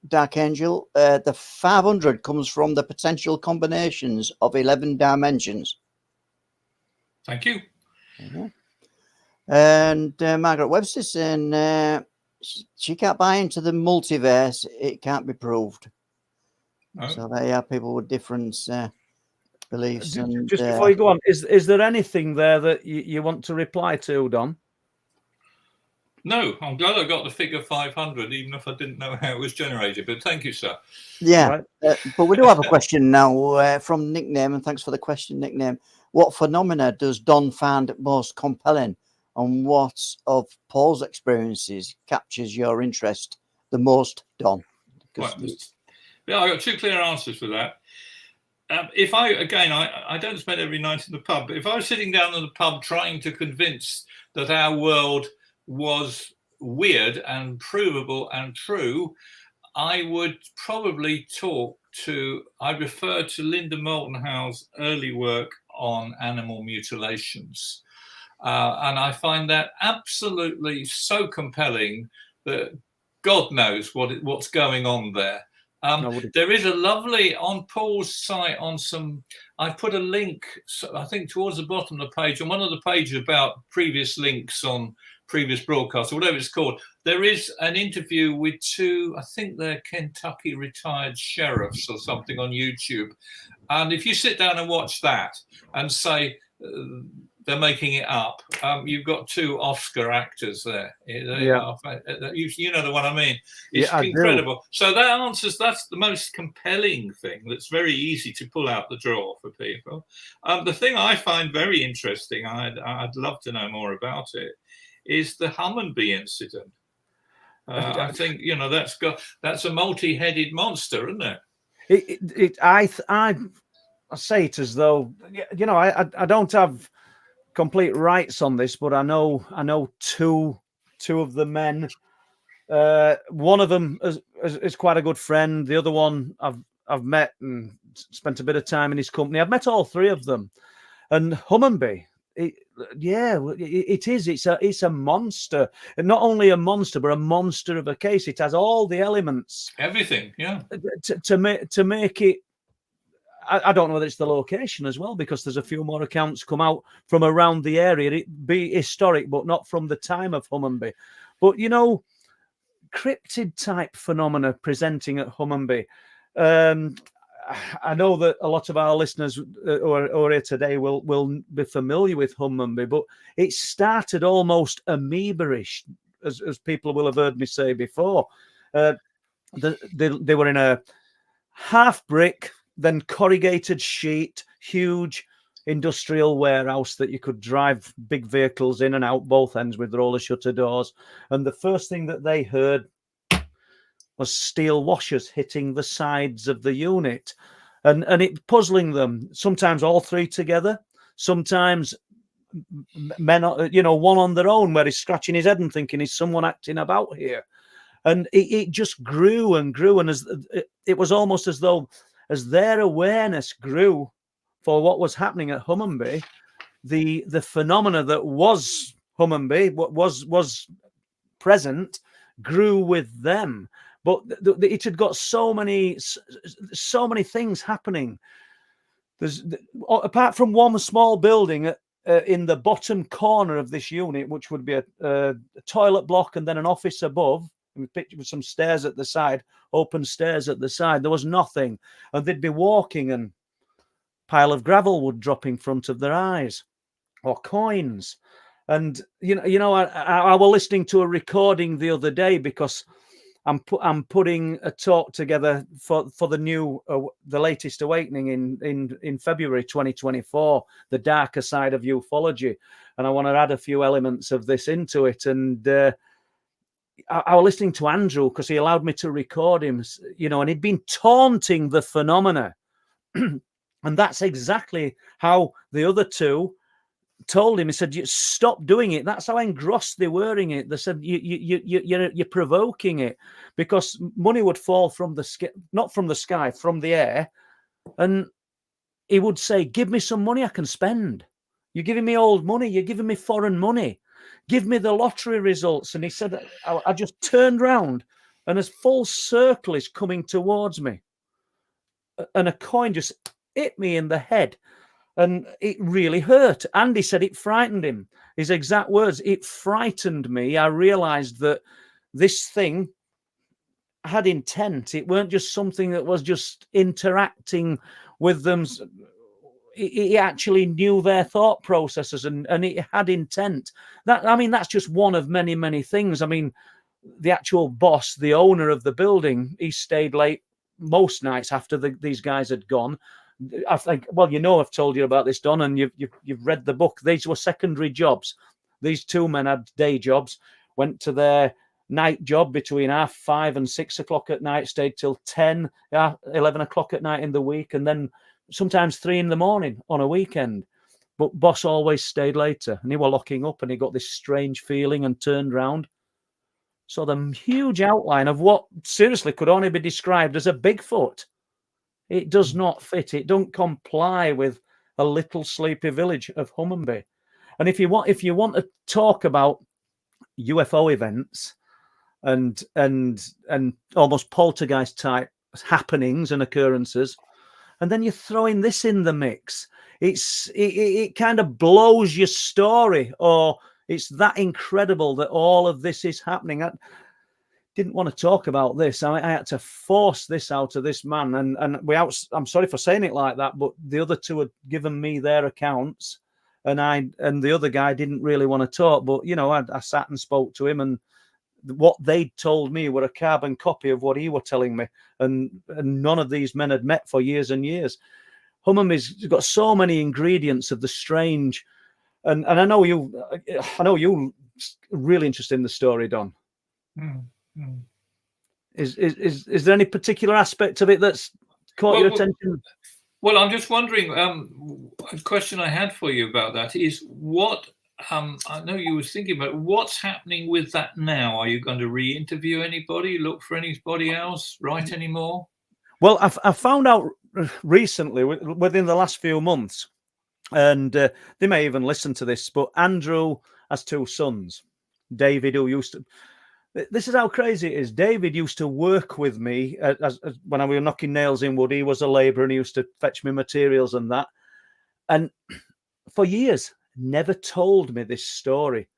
Dark Angel, the 500 comes from the potential combinations of 11 dimensions. Thank you. Mm-hmm. And Margaret Webster saying she can't buy into the multiverse. It can't be proved. No. So they are people with different beliefs. And just before you go on, is there anything there that you want to reply to, Don? No, I'm glad I got the figure 500, even if I didn't know how it was generated. But thank you, sir. Yeah, Right. but we do have a question now from Nickname, and thanks for the question, Nickname. What phenomena does Don find most compelling, and what of Paul's experiences captures your interest the most, Don? Right. Yeah, I got two clear answers for that. If I don't spend every night in the pub, but if I was sitting down in the pub trying to convince that our world was weird and provable and true, I would probably I'd refer to Linda Moulton Howe's early work on animal mutilations. And I find that absolutely so compelling that God knows what's going on there. There is a lovely, on Paul's site, I put a link, I think towards the bottom of the page, on one of the pages about previous links on previous broadcasts, or whatever it's called, there is an interview with two, I think they're Kentucky retired sheriffs or something on YouTube. And if you sit down and watch that and say, they're making it up. You've got two Oscar actors there. You know the one I mean. It's incredible. So that's the most compelling thing that's very easy to pull out the drawer for people. The thing I find very interesting, I'd love to know more about it, is the Hummingbee incident. I think, that's a multi-headed monster, isn't it? I say it as though, I don't have complete rights on this, but I know two of the men. One of them is quite a good friend. The other one I've met and spent a bit of time in his company. I've met all three of them. And Hummingbee, it is. It's a monster. And not only a monster, but a monster of a case. It has all the elements. Everything, yeah. To make it. I don't know whether it's the location as well, because there's a few more accounts come out from around the area. It be historic, but not from the time of Hummingbee. But, cryptid type phenomena presenting at Hummingbee. I know that a lot of our listeners who are here today will be familiar with Hummingbee, but it started almost amoeba-ish, as people will have heard me say before. They were in a half brick, then corrugated sheet, huge industrial warehouse that you could drive big vehicles in and out both ends with roller shutter doors. And the first thing that they heard was steel washers hitting the sides of the unit, and it puzzling them. Sometimes all three together, sometimes men, one on their own, where he's scratching his head and thinking, is someone acting about here? And it just grew and grew, and it was almost as though, as their awareness grew for what was happening at Hummingbee, the phenomena that was Hummingbee, what was present, grew with them. But it had got so many things happening. Apart from one small building in the bottom corner of this unit, which would be a toilet block and then an office above, with some stairs at the side, open stairs at the side. There was nothing, and they'd be walking, and a pile of gravel would drop in front of their eyes, or coins. And I was listening to a recording the other day, because I'm putting a talk together for the latest awakening in February 2024, the darker side of ufology, and I want to add a few elements of this into it. And I was listening to Andrew, because he allowed me to record him, and he'd been taunting the phenomena. And that's exactly how the other two told him. He said, "You stop doing it." That's how engrossed they were in it. They said, you're provoking it, because money would fall from the sky, not from the sky, from the air. And he would say, "Give me some money I can spend. You're giving me old money. You're giving me foreign money. Give me the lottery results." And he said, I just turned round, and a full circle is coming towards me, and a coin just hit me in the head, and it really hurt. Andy said it frightened him. His exact words: "It frightened me. I realized that this thing had intent. It weren't just something that was just interacting with them. It actually knew their thought processes, and it had intent. That's just one of many, many things. I mean, the actual boss, the owner of the building, he stayed late most nights after these guys had gone. I think, well, I've told you about this, Don, and you've read the book. These were secondary jobs. These two men had day jobs, went to their night job between 5:30 and 6 o'clock at night, stayed till 10, 11 o'clock at night in the week, and then sometimes 3 in the morning on a weekend. But boss always stayed later, and he were locking up, and he got this strange feeling and turned round. So the huge outline of what seriously could only be described as a Bigfoot, it does not fit. It don't comply with a little sleepy village of Humminby. And if you want to talk about UFO events and almost poltergeist type happenings and occurrences, and then you're throwing this in the mix, it kind of blows your story, or it's that incredible that all of this is happening. I didn't want to talk about this. I had to force this out of this man, and I'm sorry for saying it like that, but the other two had given me their accounts, and the other guy didn't really want to talk. But I sat and spoke to him, and what they told me were a carbon copy of what he were telling me, and none of these men had met for years and years. Humminby's got so many ingredients of the strange, and I know you really interested in the story, Don. Is there any particular aspect of it that's caught your attention? Well, I'm just wondering. A question I had for you about that is what. I know you were thinking about what's happening with that now. Are you going to re-interview anybody, look for anybody else, write any more? Well, I found out recently, within the last few months, and they may even listen to this, but Andrew has 2 sons. David, who used to... This is how crazy it is. David used to work with me as when I was knocking nails in wood. He was a labourer, and he used to fetch me materials and that. And for years, never told me this story,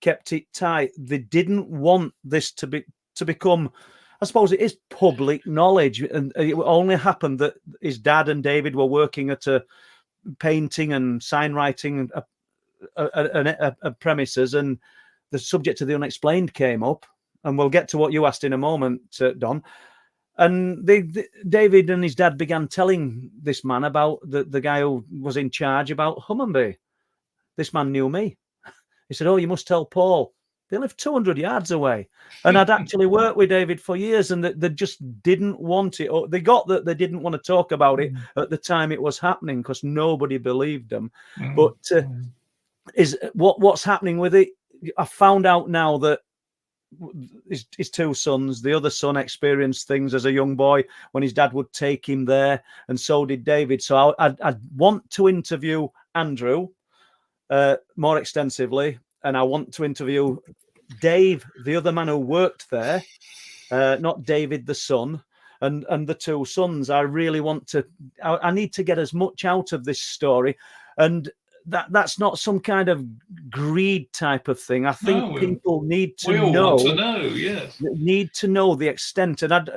kept it tight. They didn't want this to become, I suppose it is public knowledge. And it only happened that his dad and David were working at a painting and sign writing a premises, and the subject of the unexplained came up. And we'll get to what you asked in a moment, Don. And David and his dad began telling this man about the guy who was in charge about Humminby. This man knew me. He said, "Oh, you must tell Paul. They live 200 yards away." And I'd actually worked with David for years, and they just didn't want it. Or they got that they didn't want to talk about it at the time it was happening because nobody believed them. But what's happening with it? I found out now that his 2 sons, the other son experienced things as a young boy when his dad would take him there, and so did David. So I'd want to interview Andrew more extensively, and I want to interview Dave, the other man who worked there, not David the son, and the 2 sons. I really want to. I need to get as much out of this story, and that's not some kind of greed type of thing. I think people need to know. Want to know, yes. Need to know the extent. And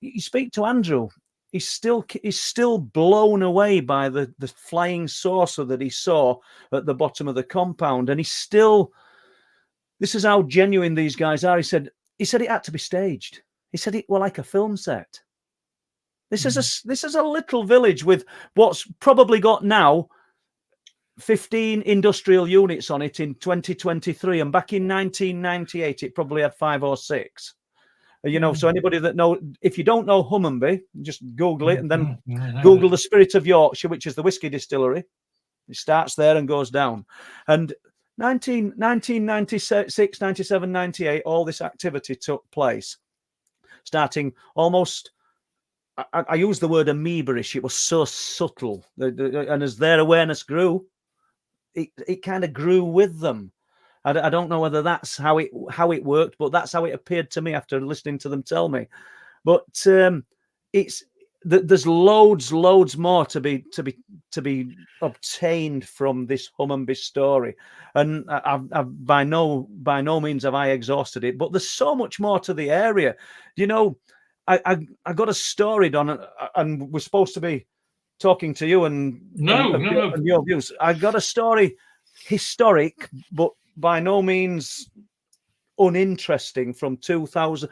you speak to Andrew. He's still blown away by the flying saucer that he saw at the bottom of the compound, and he's still. This is how genuine these guys are. He said it had to be staged. He said it were like a film set. This is a little village with what's probably got now 15 industrial units on it in 2023, and back in 1998 it probably had 5 or 6. So anybody that know, if you don't know Humminby, just Google it, and then Google the Spirit of Yorkshire, which is the whiskey distillery. It starts there and goes down. And 1996, 97, 98, all this activity took place, starting almost. I use the word amoeba-ish. It was so subtle, and as their awareness grew, it kind of grew with them. I don't know whether that's how it worked, but that's how it appeared to me after listening to them tell me. But it's there's loads more to be obtained from this Hummingbee story, and I've by no means have I exhausted it, but there's so much more to the area. You know, I got a story done, and we're supposed to be talking to you and your views. I got a story, historic, but by no means uninteresting, from 2000.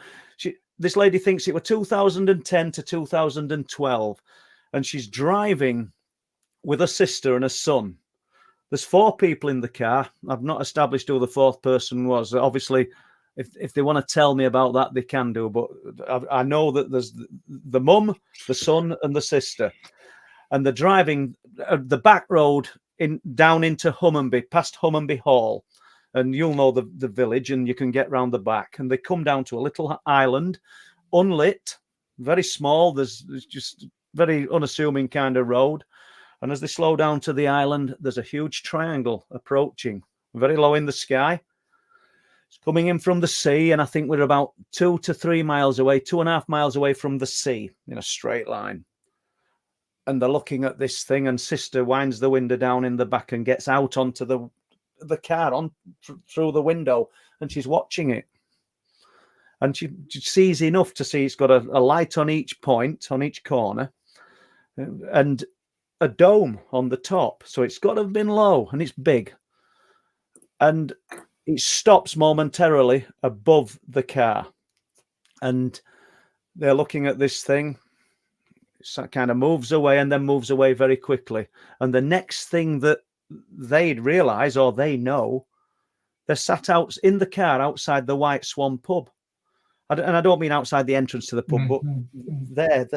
This lady thinks it was 2010 to 2012, and she's driving with a sister and a son. There's 4 people in the car. I've not established who the 4th person was. Obviously, if they want to tell me about that, they can do. But I know that there's the mum, the son, and the sister, and they're driving the back road down into Hummingbee, past Hummingbee Hall. And you'll know the village, and you can get round the back. And they come down to a little island, unlit, very small. There's just very unassuming kind of road. And as they slow down to the island, there's a huge triangle approaching, very low in the sky. It's coming in from the sea, and I think we're about 2 to 3 miles away, 2.5 miles away from the sea in a straight line. And they're looking at this thing, and sister winds the window down in the back and gets out onto the car on through the window, and she's watching it, and she sees enough to see it's got a light on each point, on each corner, and a dome on the top, so it's got to have been low, and it's big, and it stops momentarily above the car, and they're looking at this thing. It kind of moves away and then moves away very quickly, and the next thing that they'd realise, or they know, they're sat out in the car outside the White Swan pub. And I don't mean outside the entrance to the pub, but there.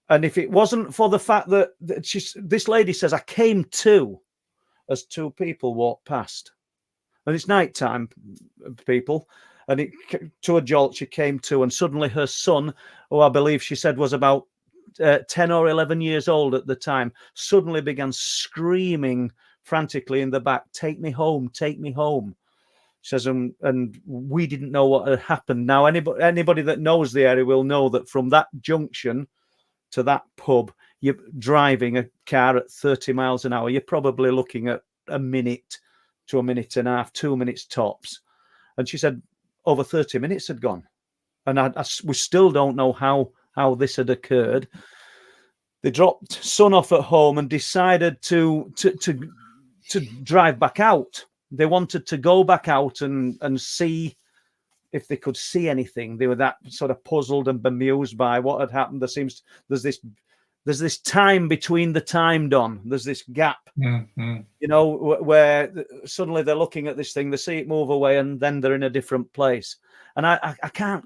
And if it wasn't for the fact that this lady says, I came to, as 2 people walked past. And it's nighttime, people. And to a jolt, she came to, and suddenly her son, who I believe she said was about 10 or 11 years old at the time, suddenly began screaming frantically in the back, take me home, take me home. She says, and we didn't know what had happened. Now, anybody that knows the area will know that from that junction to that pub, you're driving a car at 30 miles an hour. You're probably looking at a minute to a minute and a half, 2 minutes tops. And she said over 30 minutes had gone. And we still don't know how this had occurred. They dropped son off at home and decided to drive back out. They wanted to go back out and see if they could see anything. They were that sort of puzzled and bemused by what had happened. There's this time between the time, Don. There's this gap, you know, where suddenly they're looking at this thing, they see it move away, and then they're in a different place. And I can't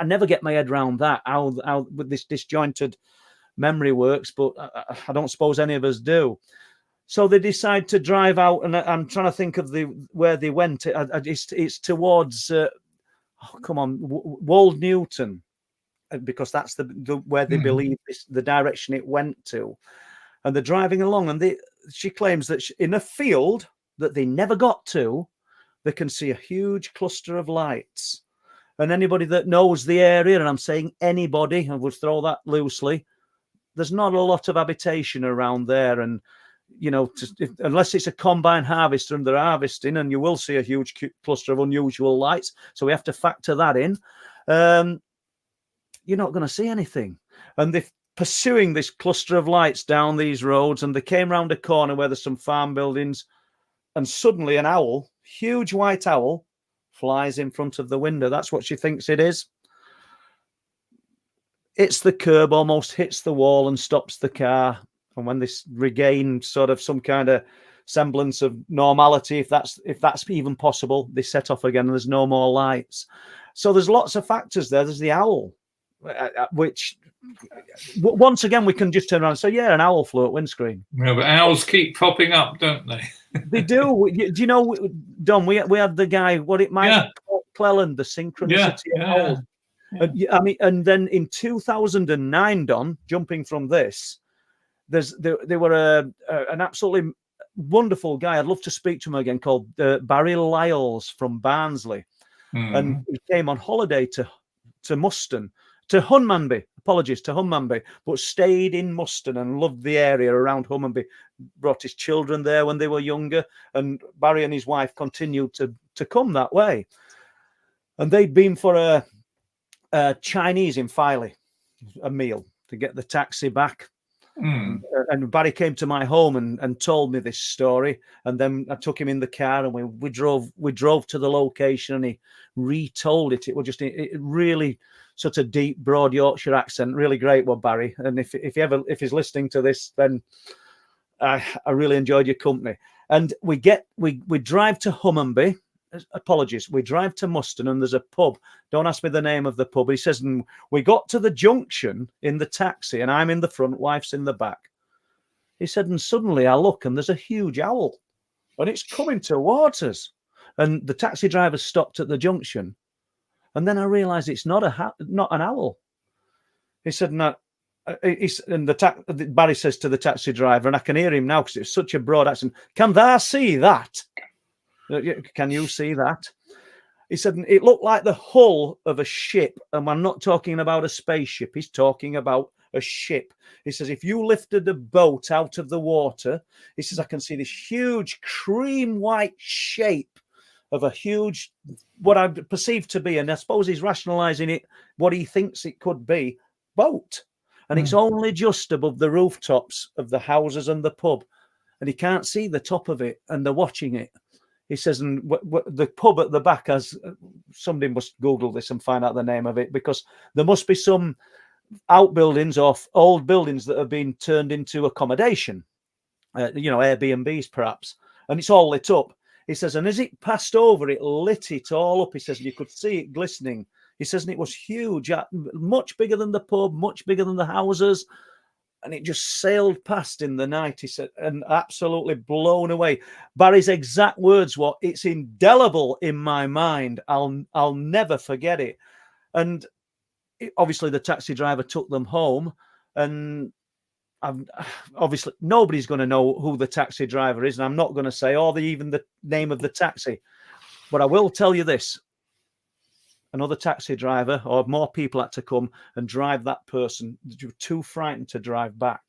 I never get my head around that, how with this disjointed memory works, but I don't suppose any of us do. So they decide to drive out, and I'm trying to think of where they went. It's towards, Wold Newton, because that's where they believe the direction it went to. And they're driving along, and she claims that in a field that they never got to, they can see a huge cluster of lights. And anybody that knows the area, and I'm saying anybody, I would throw that loosely, there's not a lot of habitation around there. And, you know, unless it's a combine harvester and they're harvesting, and you will see a huge cluster of unusual lights. So we have to factor that in. You're not going to see anything. And they're pursuing this cluster of lights down these roads, and they came round a corner where there's some farm buildings, and suddenly an owl, huge white owl, flies in front of the window. That's what she thinks it is. It's the curb, almost hits the wall and stops the car. And when they regain sort of some kind of semblance of normality, if that's even possible, they set off again and there's no more lights. So there's lots of factors there. There's the owl, which once again we can just turn around and say, yeah, an owl flew at windscreen. Yeah, but owls keep popping up, don't they? They do. Do you know, Don, we had the guy, what it might be called, Cleland, the synchronicity of owls. Yeah. I mean, and then in 2009, Don, jumping from this, there were an absolutely wonderful guy. I'd love to speak to him again, called Barry Lyles from Barnsley. And he came on holiday to Muston to Hunmanby. Apologies to Hunmanby, but stayed in Muston and loved the area around Hunmanby. Brought his children there when they were younger, and Barry and his wife continued to come that way. And they'd been for a Chinese in Filey, a meal, to get the taxi back. And Barry came to my home and told me this story, and then I took him in the car and we drove to the location, and he retold it. It was just it really such a deep, broad Yorkshire accent, really great one, Barry. And if he's listening to this, then I really enjoyed your company. And we drive to Hunmanby. Apologies. We drive to Muston, and there's a pub. Don't ask me the name of the pub. He says, and we got to the junction in the taxi, and I'm in the front, wife's in the back. He said, and suddenly I look, and there's a huge owl, and it's coming towards us. And the taxi driver stopped at the junction, and then I realised it's not an owl. He said, no. Barry says to the taxi driver, and I can hear him now because it's such a broad accent. Can thou see that? Can you see that? He said, it looked like the hull of a ship. And I'm not talking about a spaceship. He's talking about a ship. He says, if you lifted the boat out of the water, he says, I can see this huge cream white shape of a huge, what I perceive to be, and I suppose he's rationalizing it, what he thinks it could be, boat. And it's only just above the rooftops of the houses and the pub. And he can't see the top of it, and they're watching it. He says, and the pub at the back has, somebody must Google this and find out the name of it, because there must be some outbuildings or old buildings that have been turned into accommodation, Airbnbs perhaps, and it's all lit up. He says, and as it passed over, it lit it all up. He says, and you could see it glistening. He says, and it was huge, much bigger than the pub, much bigger than the houses. And it just sailed past in the night, he said, and absolutely blown away. Barry's exact words were, it's indelible in my mind. I'll never forget it. And obviously the taxi driver took them home, and obviously nobody's going to know who the taxi driver is, and I'm not going to say even the name of the taxi. But I will tell you this. Another taxi driver or more people had to come and drive that person. They were too frightened to drive back.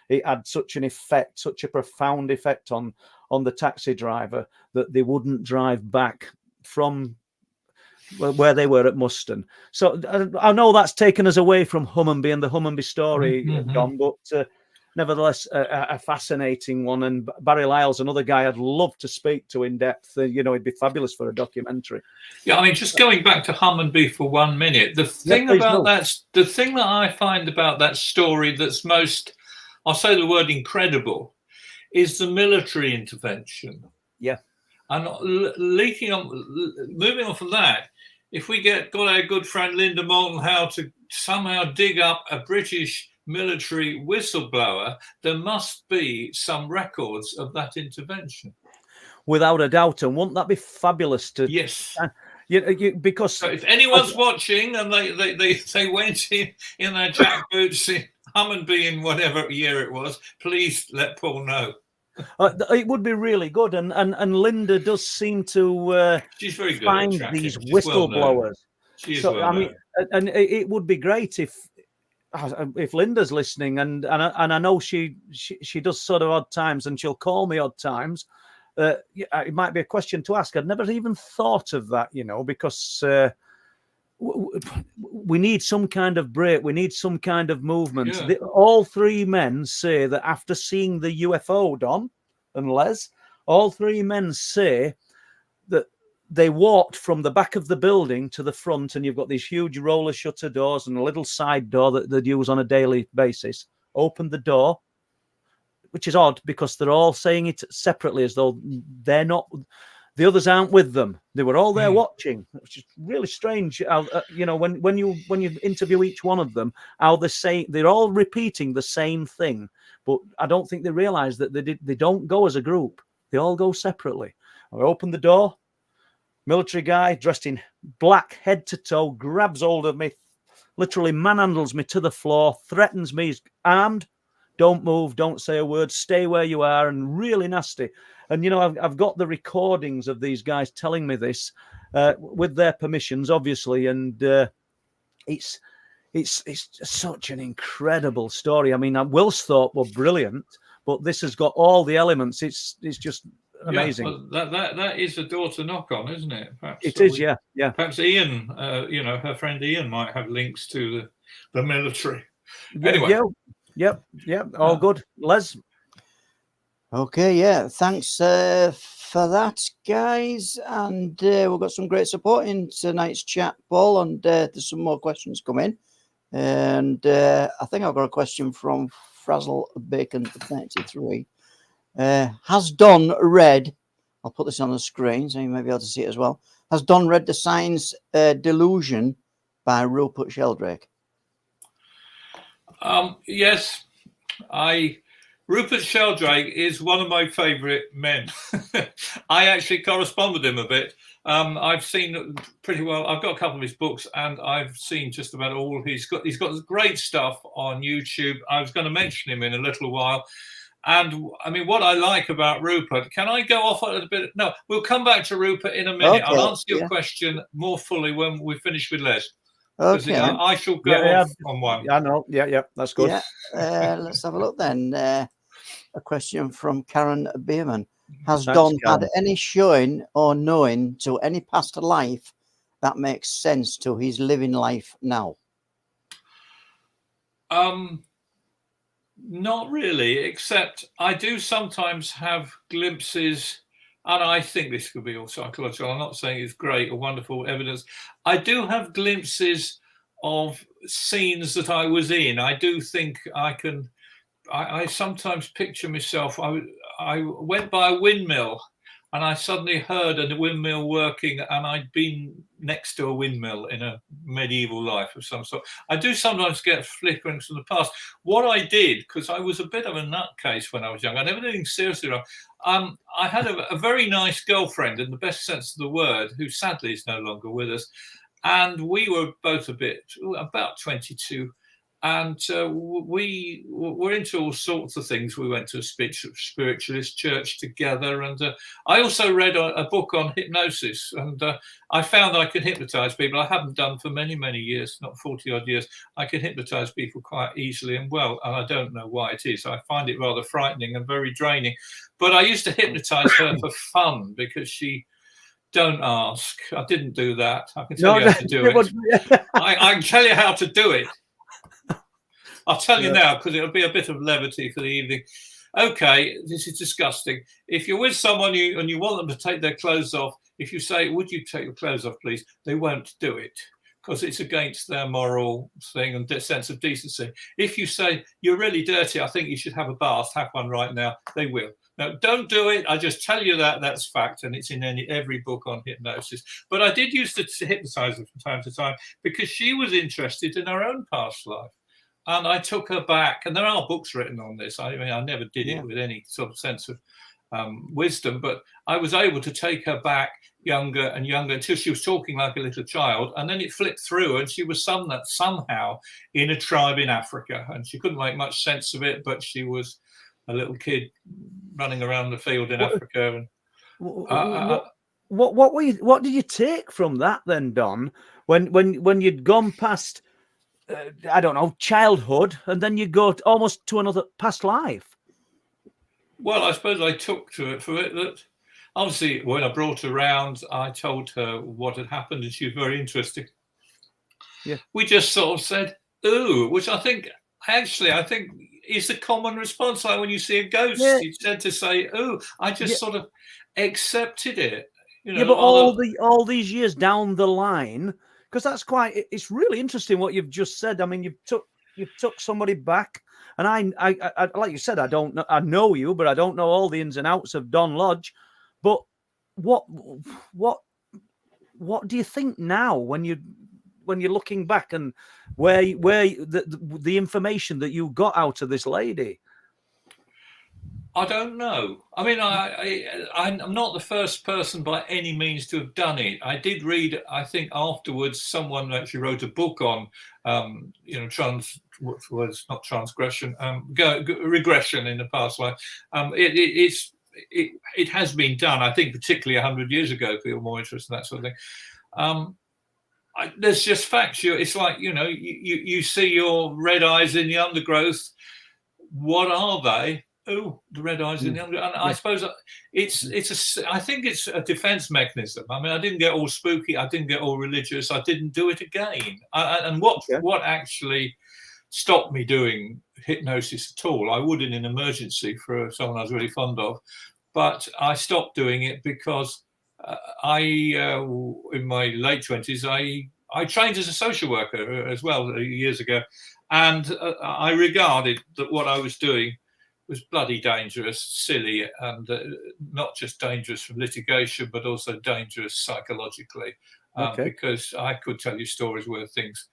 It had such an effect, such a profound effect on the taxi driver that they wouldn't drive back from where they were at Muston. So I know that's taken us away from Hunmanby and the Hunmanby story, Don, but nevertheless, a fascinating one. And Barry Lyle's another guy I'd love to speak to in depth. It'd be fabulous for a documentary. Yeah, I mean, just going back to Hunmanby for 1 minute, the thing that I find about that story that's most, I'll say the word incredible, is the military intervention. Yeah. And moving on from that, if we got our good friend Linda Moulton Howe to somehow dig up a British military whistleblower, there must be some records of that intervention. Without a doubt. And wouldn't that be fabulous to... Yes. Because... So if anyone's watching and they went in their jackboots in Hunmanby in whatever year it was, please let Paul know. It would be really good. And Linda does seem to she's very good find at tracking. these whistleblowers. She is well known. And it would be great if Linda's listening, and I know she does sort of odd times, and she'll call me odd times. It might be a question to ask. I'd never even thought of that, because we need some kind of break. We need some kind of movement. Yeah. All three men say that after seeing the UFO, Don and Les, all three men say that they walked from the back of the building to the front, and you've got these huge roller shutter doors and a little side door that they'd use on a daily basis. Opened the door, which is odd because they're all saying it separately as though they're not, the others aren't with them. They were all there watching, which is really strange. When you interview each one of them, how they say they're all repeating the same thing, but I don't think they realize that they don't go as a group. They all go separately. I opened the door. Military guy dressed in black head to toe grabs hold of me, literally manhandles me to the floor, threatens me, he's armed. Don't move, don't say a word, stay where you are, and really nasty. And, I've got the recordings of these guys telling me this with their permissions, obviously. And it's it's such an incredible story. I mean, Wilsthorpe were brilliant, but this has got all the elements. It's just amazing. Yeah, well, that is a door to knock on, isn't it? Perhaps it is, yeah. Perhaps Ian, her friend Ian might have links to the military. Yeah, anyway, yep, all good, Les. Okay, yeah, thanks for that, guys. And we've got some great support in tonight's chat, Paul, and there's some more questions coming. And I think I've got a question from Frazzle Bacon 93. Has Don read, I'll put this on the screen so you may be able to see it as well. Has Don read The Science Delusion by Rupert Sheldrake? Yes, Rupert Sheldrake is one of my favourite men. I actually correspond with him a bit. I've seen pretty well. I've got a couple of his books, and I've seen just about all he's got. He's got great stuff on YouTube. I was going to mention him in a little while. And I mean, what I like about Rupert, can I go off a little bit? No, we'll come back to Rupert in a minute. Okay, I'll answer your question more fully when we finish with Les. Okay. I shall go off on one. I know. Yeah, that's good. Yeah. Let's have a look then. A question from Karen Bierman. Has Thanks, Don Karen. had any showing or knowing to any past life that makes sense to his living life now? Not really, except I do sometimes have glimpses, and I think this could be all psychological. I'm not saying it's great or wonderful evidence. I do have glimpses of scenes that I was in. I do think I sometimes picture myself. I went by a windmill and I suddenly heard a windmill working, and I'd been next to a windmill in a medieval life of some sort. I do sometimes get flickerings from the past. What I did, because I was a bit of a nutcase when I was young, I never did anything seriously wrong. I had a very nice girlfriend, in the best sense of the word, who sadly is no longer with us. And we were both about 22. And we were into all sorts of things. We went to a spiritualist church together. And I also read a book on hypnosis. And I found I could hypnotize people. I haven't done for many, many years, not 40 odd years. I can hypnotize people quite easily and well. And I don't know why it is. I find it rather frightening and very draining. But I used to hypnotize her for fun because she... Don't ask. I didn't do that. I can tell you how to do it. I can tell you how to do it. I'll tell you now, because it'll be a bit of levity for the evening. Okay, this is disgusting. If you're with someone and you want them to take their clothes off, if you say, would you take your clothes off, please? They won't do it because it's against their moral thing and sense of decency. If you say, you're really dirty, I think you should have a bath, have one right now, they will. No, don't do it. I just tell you that's fact, and it's in every book on hypnosis. But I did used to hypnotize her from time to time because she was interested in her own past life. And I took her back, and there are books written on this. I mean, I never did it with any sort of sense of wisdom, but I was able to take her back younger and younger until she was talking like a little child. And then it flipped through, and she was somehow in a tribe in Africa, and she couldn't make much sense of it, but she was a little kid running around the field in Africa. And what did you take from that then, Don? When you'd gone past, I don't know, childhood, and then you go almost to another past life? Well, I suppose I took to it for it that obviously when I brought her around, I told her what had happened, and she was very interested. Yeah, we just sort of said, "Ooh," which I think is the common response. Like when you see a ghost, you tend to say, "Ooh." I just sort of accepted it. You know, but all these years down the line, because it's really interesting what you've just said. I mean, you've took somebody back, and I like you said, I know you, but I don't know all the ins and outs of Don Lodge. But what do you think now when you're looking back, and where the information that you got out of this lady? I don't know. I mean, I'm not the first person by any means to have done it. I did read, I think afterwards, someone actually wrote a book on, not transgression, regression in the past life. It has been done, I think, particularly 100 years ago, if you're more interested in that sort of thing. there's just facts. It's like, you see your red eyes in the undergrowth. What are they? Oh, the red eyes in the undergrowth. And I suppose I think it's a defense mechanism. I mean, I didn't get all spooky. I didn't get all religious. I didn't do it again. And what actually stopped me doing hypnosis at all? I would in an emergency for someone I was really fond of, but I stopped doing it because in my late 20s, I trained as a social worker as well years ago, and I regarded that what I was doing was bloody dangerous, silly, and not just dangerous from litigation, but also dangerous psychologically, because I could tell you stories where things,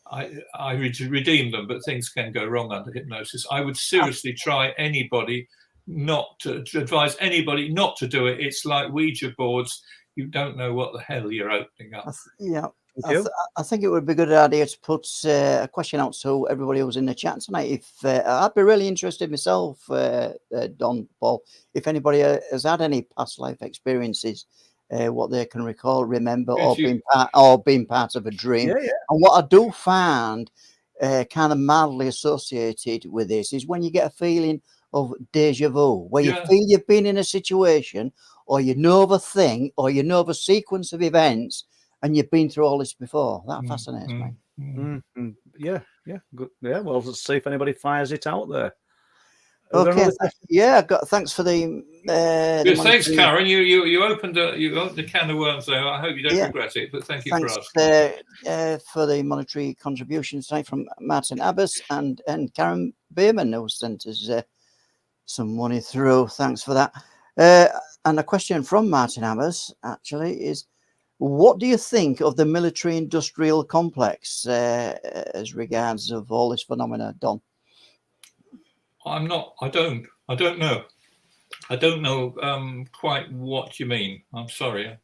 I redeem them, but things can go wrong under hypnosis. I would seriously try anybody not to advise anybody not to do it. It's like Ouija boards. You don't know what the hell you're opening up. I think it would be a good idea to put a question out to everybody who's in the chat tonight. If I'd be really interested myself, Don, Paul, if anybody has had any past life experiences, what they can recall, remember, or been part of a dream. And what I do find kind of mildly associated with this is when you get a feeling of deja vu, where you feel you've been in a situation, or you know of a thing, or you know of a sequence of events, and you've been through all this before. That fascinates me. Yeah, good. Yeah, well, let's see if anybody fires it out there. Okay, thanks for the. Thanks, Karen. You opened the can of worms there. I hope you don't regret it, but thank you for asking. For the monetary contributions tonight from Martin Abbas and Karen Beerman, who sent us some money through. Thanks for that. And a question from Martin Abbas actually is, what do you think of the military-industrial complex as regards of all this phenomena, Don? I don't know. I don't know quite what you mean. I'm sorry.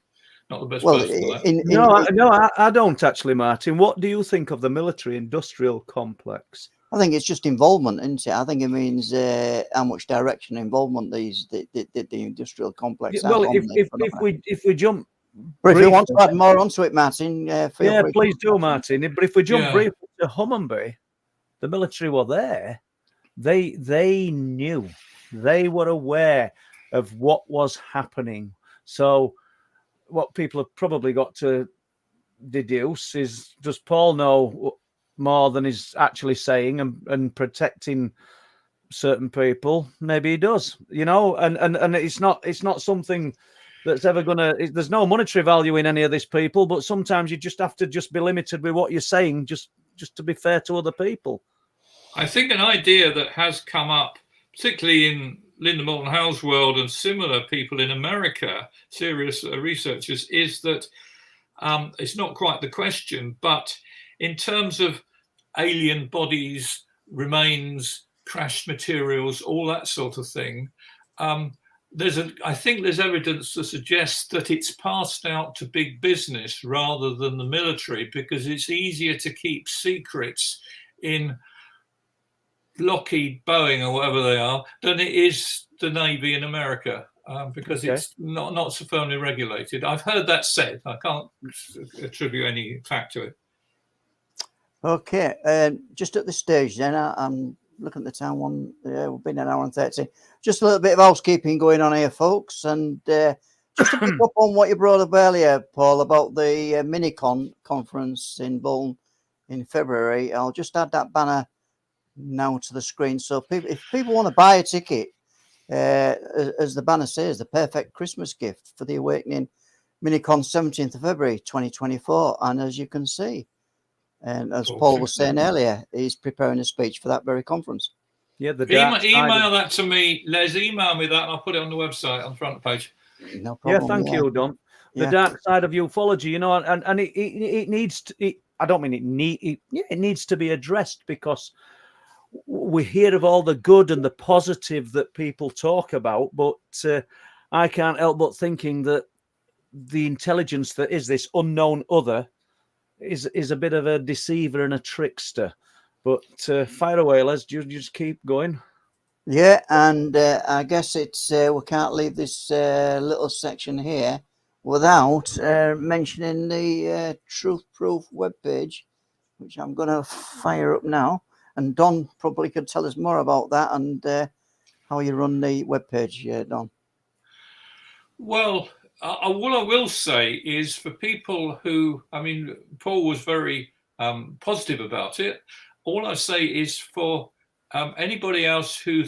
Not the best person for that. I don't actually, Martin. What do you think of the military-industrial complex? I think it's just involvement, isn't it? I think it means how much direction involvement the industrial complex. Well, if we jump. But if you want to add more onto it, Martin, please do, Martin. But if we jump briefly to Hummonby, the military were there. They knew, they were aware of what was happening. So what people have probably got to deduce is, does Paul know more than he's actually saying and protecting certain people? Maybe he does, and it's not something that's ever there's no monetary value in any of this, people, but sometimes you just have to be limited with what you're saying, just to be fair to other people. I think an idea that has come up, particularly in Linda Moulton Howe's world and similar people in America, serious researchers, is that it's not quite the question, but in terms of alien bodies, remains, crashed materials, all that sort of thing, I think there's evidence to suggest that it's passed out to big business rather than the military, because it's easier to keep secrets in Lockheed, Boeing, or whatever they are, than it is the Navy in America, because it's not so firmly regulated. I've heard that said. I can't attribute any fact to it. Okay, just at this stage, then I'm looking at the time one. We've been an hour and 30. Just a little bit of housekeeping going on here, folks, and just to pick up on what you brought up earlier, Paul, about the Minicon conference in Bolton in February. I'll just add that banner now to the screen, so if people want to buy a ticket, as the banner says, the perfect Christmas gift for the Awakening Minicon, 17th of February 2024. And as you can see, and as Paul was saying earlier, he's preparing a speech for that very conference. Yeah, email that to me, Les. Email me that, and I'll put it on the website on the front page. No problem. Yeah, thank you, Don. The dark side of ufology, and it needs to. I don't mean it needs to be addressed, because we hear of all the good and the positive that people talk about, but I can't help but thinking that the intelligence that is this unknown other is a bit of a deceiver and a trickster. But fire away, let's just keep going. Yeah, and I guess it's we can't leave this little section here without mentioning the Truth Proof webpage, which I'm going to fire up now. And Don probably could tell us more about that and how you run the webpage, Don. Well, what I will say is for people who, I mean, Paul was very positive about it. All I say is for anybody else who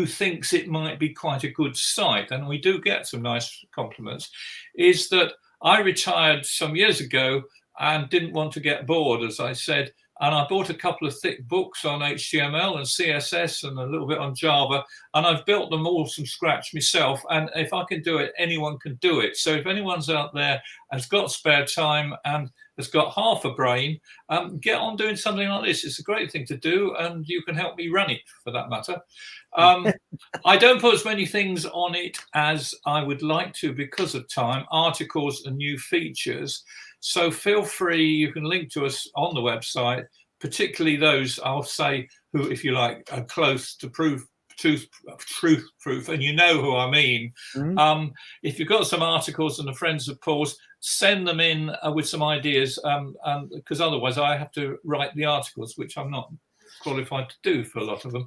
thinks it might be quite a good site, and we do get some nice compliments, is that I retired some years ago and didn't want to get bored, as I said, and I bought a couple of thick books on HTML and CSS and a little bit on Java, and I've built them all from scratch myself. And if I can do it, anyone can do it. So if anyone's out there has got spare time and has got half a brain, get on doing something like this. It's a great thing to do, and you can help me run it for that matter. I don't put as many things on it as I would like to because of time, articles and new features. So feel free, you can link to us on the website, particularly those, I'll say, who, if you like, are close to truth proof, and you know who I mean. Mm-hmm. If you've got some articles and the friends of Paul's, send them in with some ideas, because otherwise I have to write the articles, which I'm not qualified to do for a lot of them.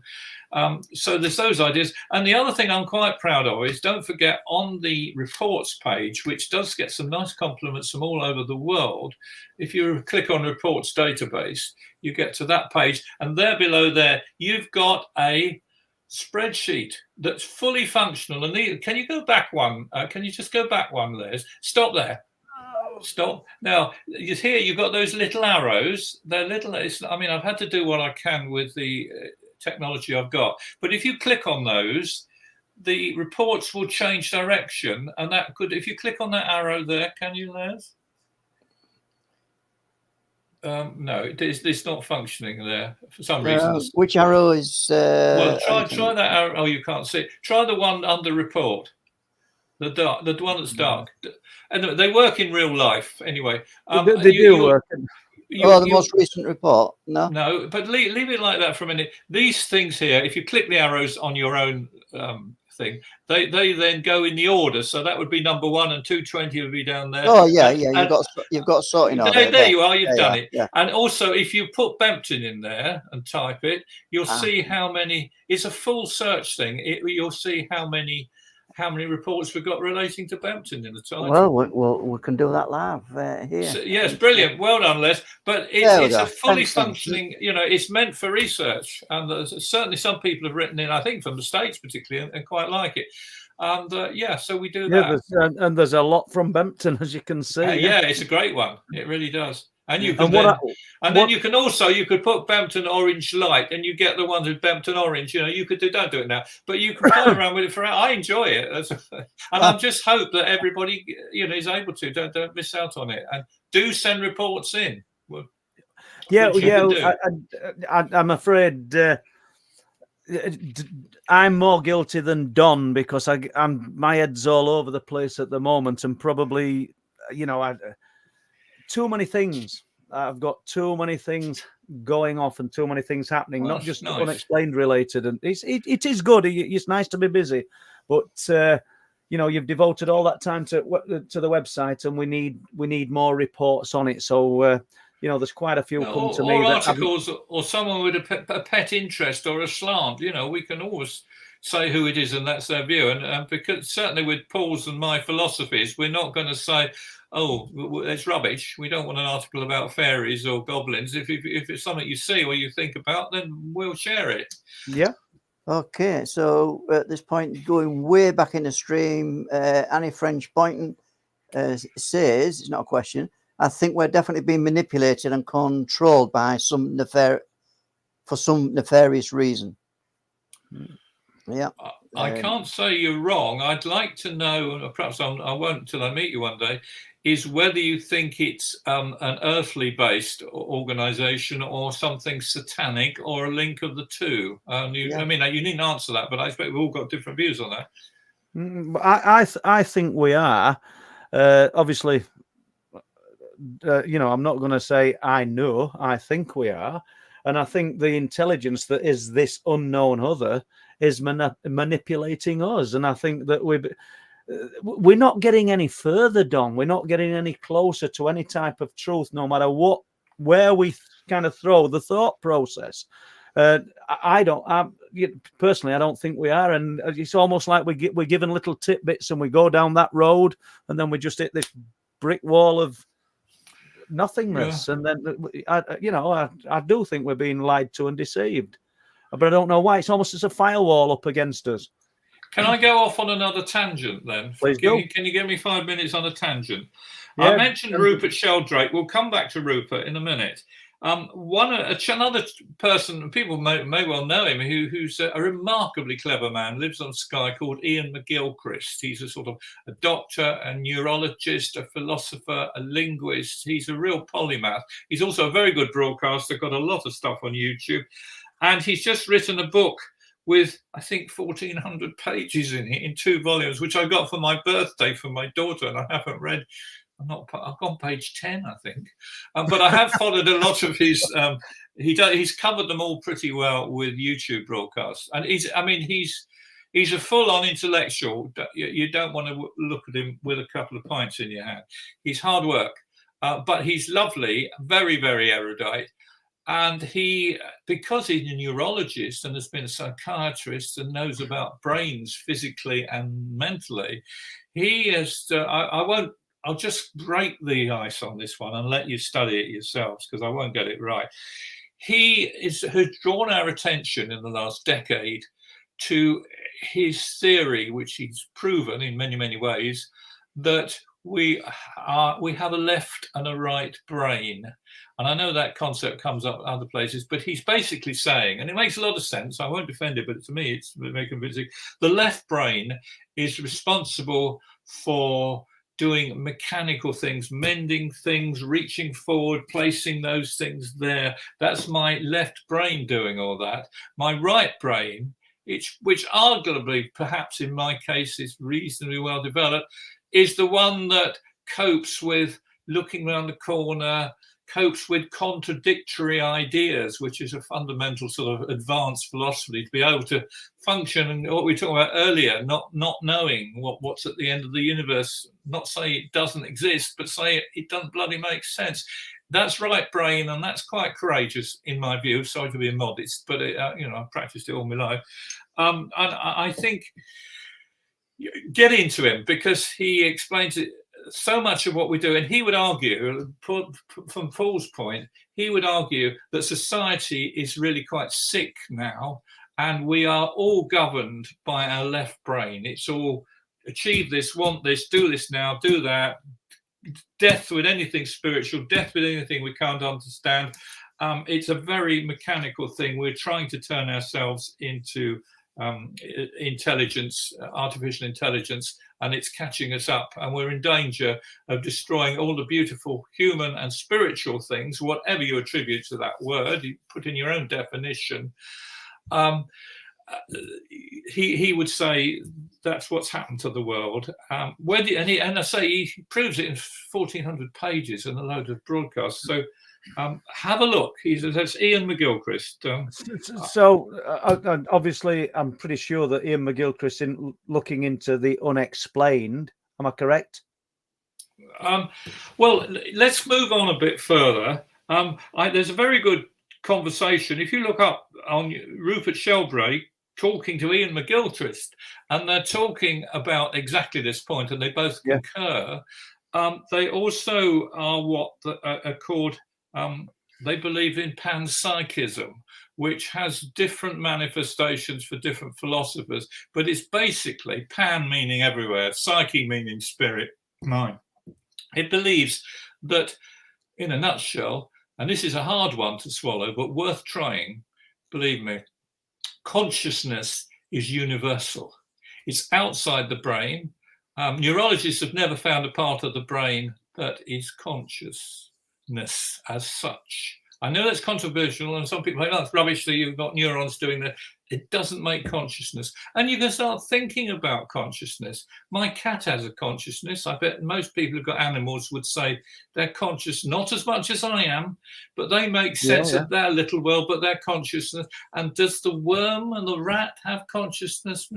So there's those ideas. And the other thing I'm quite proud of is, don't forget, on the reports page, which does get some nice compliments from all over the world, if you click on reports database, you get to that page, and there below there you've got a spreadsheet that's fully functional. And can you go back one? Can you just go back one, Les? Stop there. Stop. Now, here you've got those little arrows. They're little. I mean, I've had to do what I can with the technology I've got. But if you click on those, the reports will change direction. And that could, if you click on that arrow there, can you, Les? No, it's not funcking there for some reason. Which arrow is? Well, try that arrow. Oh, you can't see it. Try the one under report. The one that's dark, and they work in real life anyway. They do work. The most recent report. No, but leave it like that for a minute. These things here, if you click the arrows on your own thing, they then go in the order. So that would be number 1, and 220 would be down there. Oh yeah, yeah. You've got sorting order. There you are. You've done it. Yeah. And also, if you put Bempton in there and type it, you'll see how many. It's a full search thing. You'll see how many reports we've got relating to Bempton in the title. Well, we can do that live here. So, yes, brilliant. Well done, Les. But it's a fully functioning, it's meant for research. And there's certainly some people have written in, I think from the States particularly, and quite like it. And so we do that. And there's a lot from Bempton, as you can see. Yeah, it's a great one. It really does. And you can then you could put Bempton Orange Light, and you get the ones with Bempton Orange. You could don't do it now, but you can play around with it for. I enjoy it, and I just hope that everybody is able to. Don't miss out on it, and do send reports in. I'm afraid I'm more guilty than Don, because my head's all over the place at the moment, and probably too many things. I've got too many things going off and too many things happening, not just nice. Unexplained related. And it is good. It's nice to be busy, but you've devoted all that time to the website, and we need more reports on it. So there's quite a few come to me. Or articles, or someone with a pet interest or a slant. We can always say who it is, and that's their view. And because certainly with Paul's and my philosophies, we're not going to say, oh, it's rubbish. We don't want an article about fairies or goblins. If it's something you see or you think about, then we'll share it. Yeah. Okay. So at this point, going way back in the stream, Annie French Boynton says, it's not a question, I think we're definitely being manipulated and controlled by for some nefarious reason. Yeah. I can't say you're wrong. I'd like to know, perhaps I won't until I meet you one day, is whether you think it's an earthly based organization or something satanic, or a link of the two. I mean, you needn't answer that, but I expect we've all got different views on that. I think we are. Obviously, I'm not going to say I know. I think we are. And I think the intelligence that is this unknown other is manipulating us. And I think that we're not getting any further, Don. We're not getting any closer to any type of truth, no matter where we kind of throw the thought process. Personally, I don't think we are, and it's almost like we're given little tidbits, and we go down that road, and then we just hit this brick wall of nothingness, and then I do think we're being lied to and deceived, but I don't know why. It's almost as a firewall up against us. Can I go off on another tangent then? Please can do. Can you give me 5 minutes on a tangent? Yeah. I mentioned Rupert Sheldrake. We'll come back to Rupert in a minute. Another person, people may well know him, who's a remarkably clever man, lives on Skye, called Ian McGilchrist. He's a sort of a doctor, a neurologist, a philosopher, a linguist. He's a real polymath. He's also a very good broadcaster, got a lot of stuff on YouTube. And he's just written a book with, I think, 1,400 pages in it, in 2 volumes, which I got for my birthday for my daughter, and I haven't read. I've gone page 10, I think, but I have followed a lot of his. He's covered them all pretty well with YouTube broadcasts, and he's a full-on intellectual. You don't want to look at him with a couple of pints in your hand. He's hard work, but he's lovely, very, very erudite. And because he's a neurologist and has been a psychiatrist and knows about brains physically and mentally, he has. I'll just break the ice on this one and let you study it yourselves, because I won't get it right. He has drawn our attention in the last decade to his theory, which he's proven in many, many ways, that we have a left and a right brain. And I know that concept comes up other places, but he's basically saying, and it makes a lot of sense, I won't defend it, but to me it's very convincing, the left brain is responsible for doing mechanical things, mending things, reaching forward, placing those things there. That's my left brain doing all that. My right brain, which arguably, perhaps in my case, is reasonably well developed, is the one that copes with looking around the corner, copes with contradictory ideas, which is a fundamental sort of advanced philosophy, to be able to function. And what we were talking about earlier, not knowing what's at the end of the universe, not say it doesn't exist, but say it doesn't bloody make sense. That's right brain, and that's quite courageous in my view. Sorry to be immodest, but I've practiced it all my life. And I think get into him, because he explains it. So much of what we do, and he would argue, from Paul's point, he would argue that society is really quite sick now, and we are all governed by our left brain. It's all achieve this, want this, do this now, do that, death with anything spiritual, death with anything we can't understand. It's a very mechanical thing. We're trying to turn ourselves into intelligence, artificial intelligence, and it's catching us up, and we're in danger of destroying all the beautiful human and spiritual things, whatever you attribute to that word, you put in your own definition. He would say that's what's happened to the world. And I say he proves it in 1,400 pages and a load of broadcasts. So have a look. That's Ian McGilchrist. Obviously, I'm pretty sure that Ian McGilchrist is looking into the unexplained. Am I correct? Well, let's move on a bit further. There's a very good conversation. If you look up on Rupert Sheldrake talking to Ian McGilchrist, and they're talking about exactly this point, and they both concur. They also are what are called. They believe in panpsychism, which has different manifestations for different philosophers, but it's basically pan meaning everywhere, psyche meaning spirit, mind. It believes that, in a nutshell, and this is a hard one to swallow, but worth trying, believe me, consciousness is universal. It's outside the brain. Neurologists have never found a part of the brain that is conscious as such. I know that's controversial, and some people say, "No, it's rubbish that you've got neurons doing that." It doesn't make consciousness. And you can start thinking about consciousness. My cat has a consciousness. I bet most people who've got animals would say they're conscious, not as much as I am, but they make sense of their little world, but their consciousness. And does the worm and the rat have consciousness?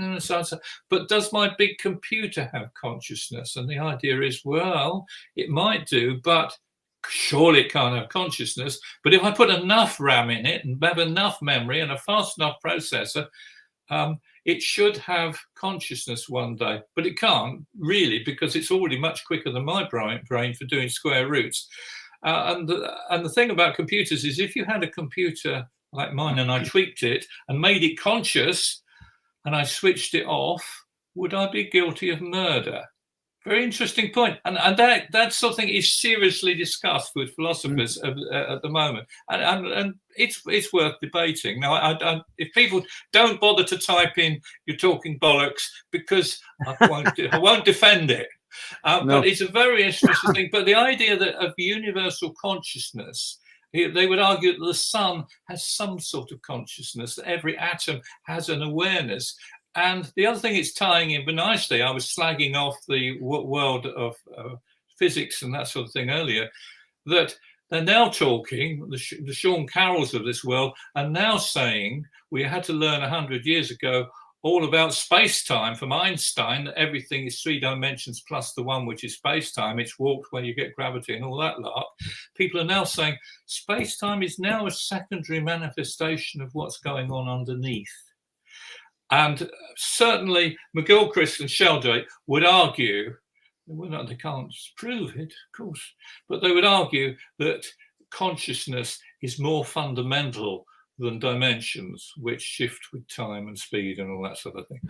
But does my big computer have consciousness? And the idea is, well, it might do, but surely it can't have consciousness. But if I put enough RAM in it and have enough memory and a fast enough processor, it should have consciousness one day. But it can't really, because it's already much quicker than my brain for doing square roots. And the thing about computers is, if you had a computer like mine and I tweaked it and made it conscious and I switched it off, would I be guilty of murder? Very interesting point, and that's something is seriously discussed with philosophers at the moment, and it's worth debating. Now, if people don't bother to type in "you're talking bollocks," because I won't defend it, no. But it's a very interesting thing. But the idea that of universal consciousness, they would argue that the sun has some sort of consciousness, that every atom has an awareness. And the other thing it's tying in, but nicely, I was slagging off the world of physics and that sort of thing earlier, that they're now talking, the Sean Carrolls of this world are now saying we had to learn 100 years ago all about space-time from Einstein, that everything is 3 dimensions plus the one which is space-time. It's warped where you get gravity and all that lot. People are now saying space-time is now a secondary manifestation of what's going on underneath. And certainly McGilchrist and Sheldrake would argue, well, they can't prove it, of course, but they would argue that consciousness is more fundamental than dimensions, which shift with time and speed and all that sort of thing.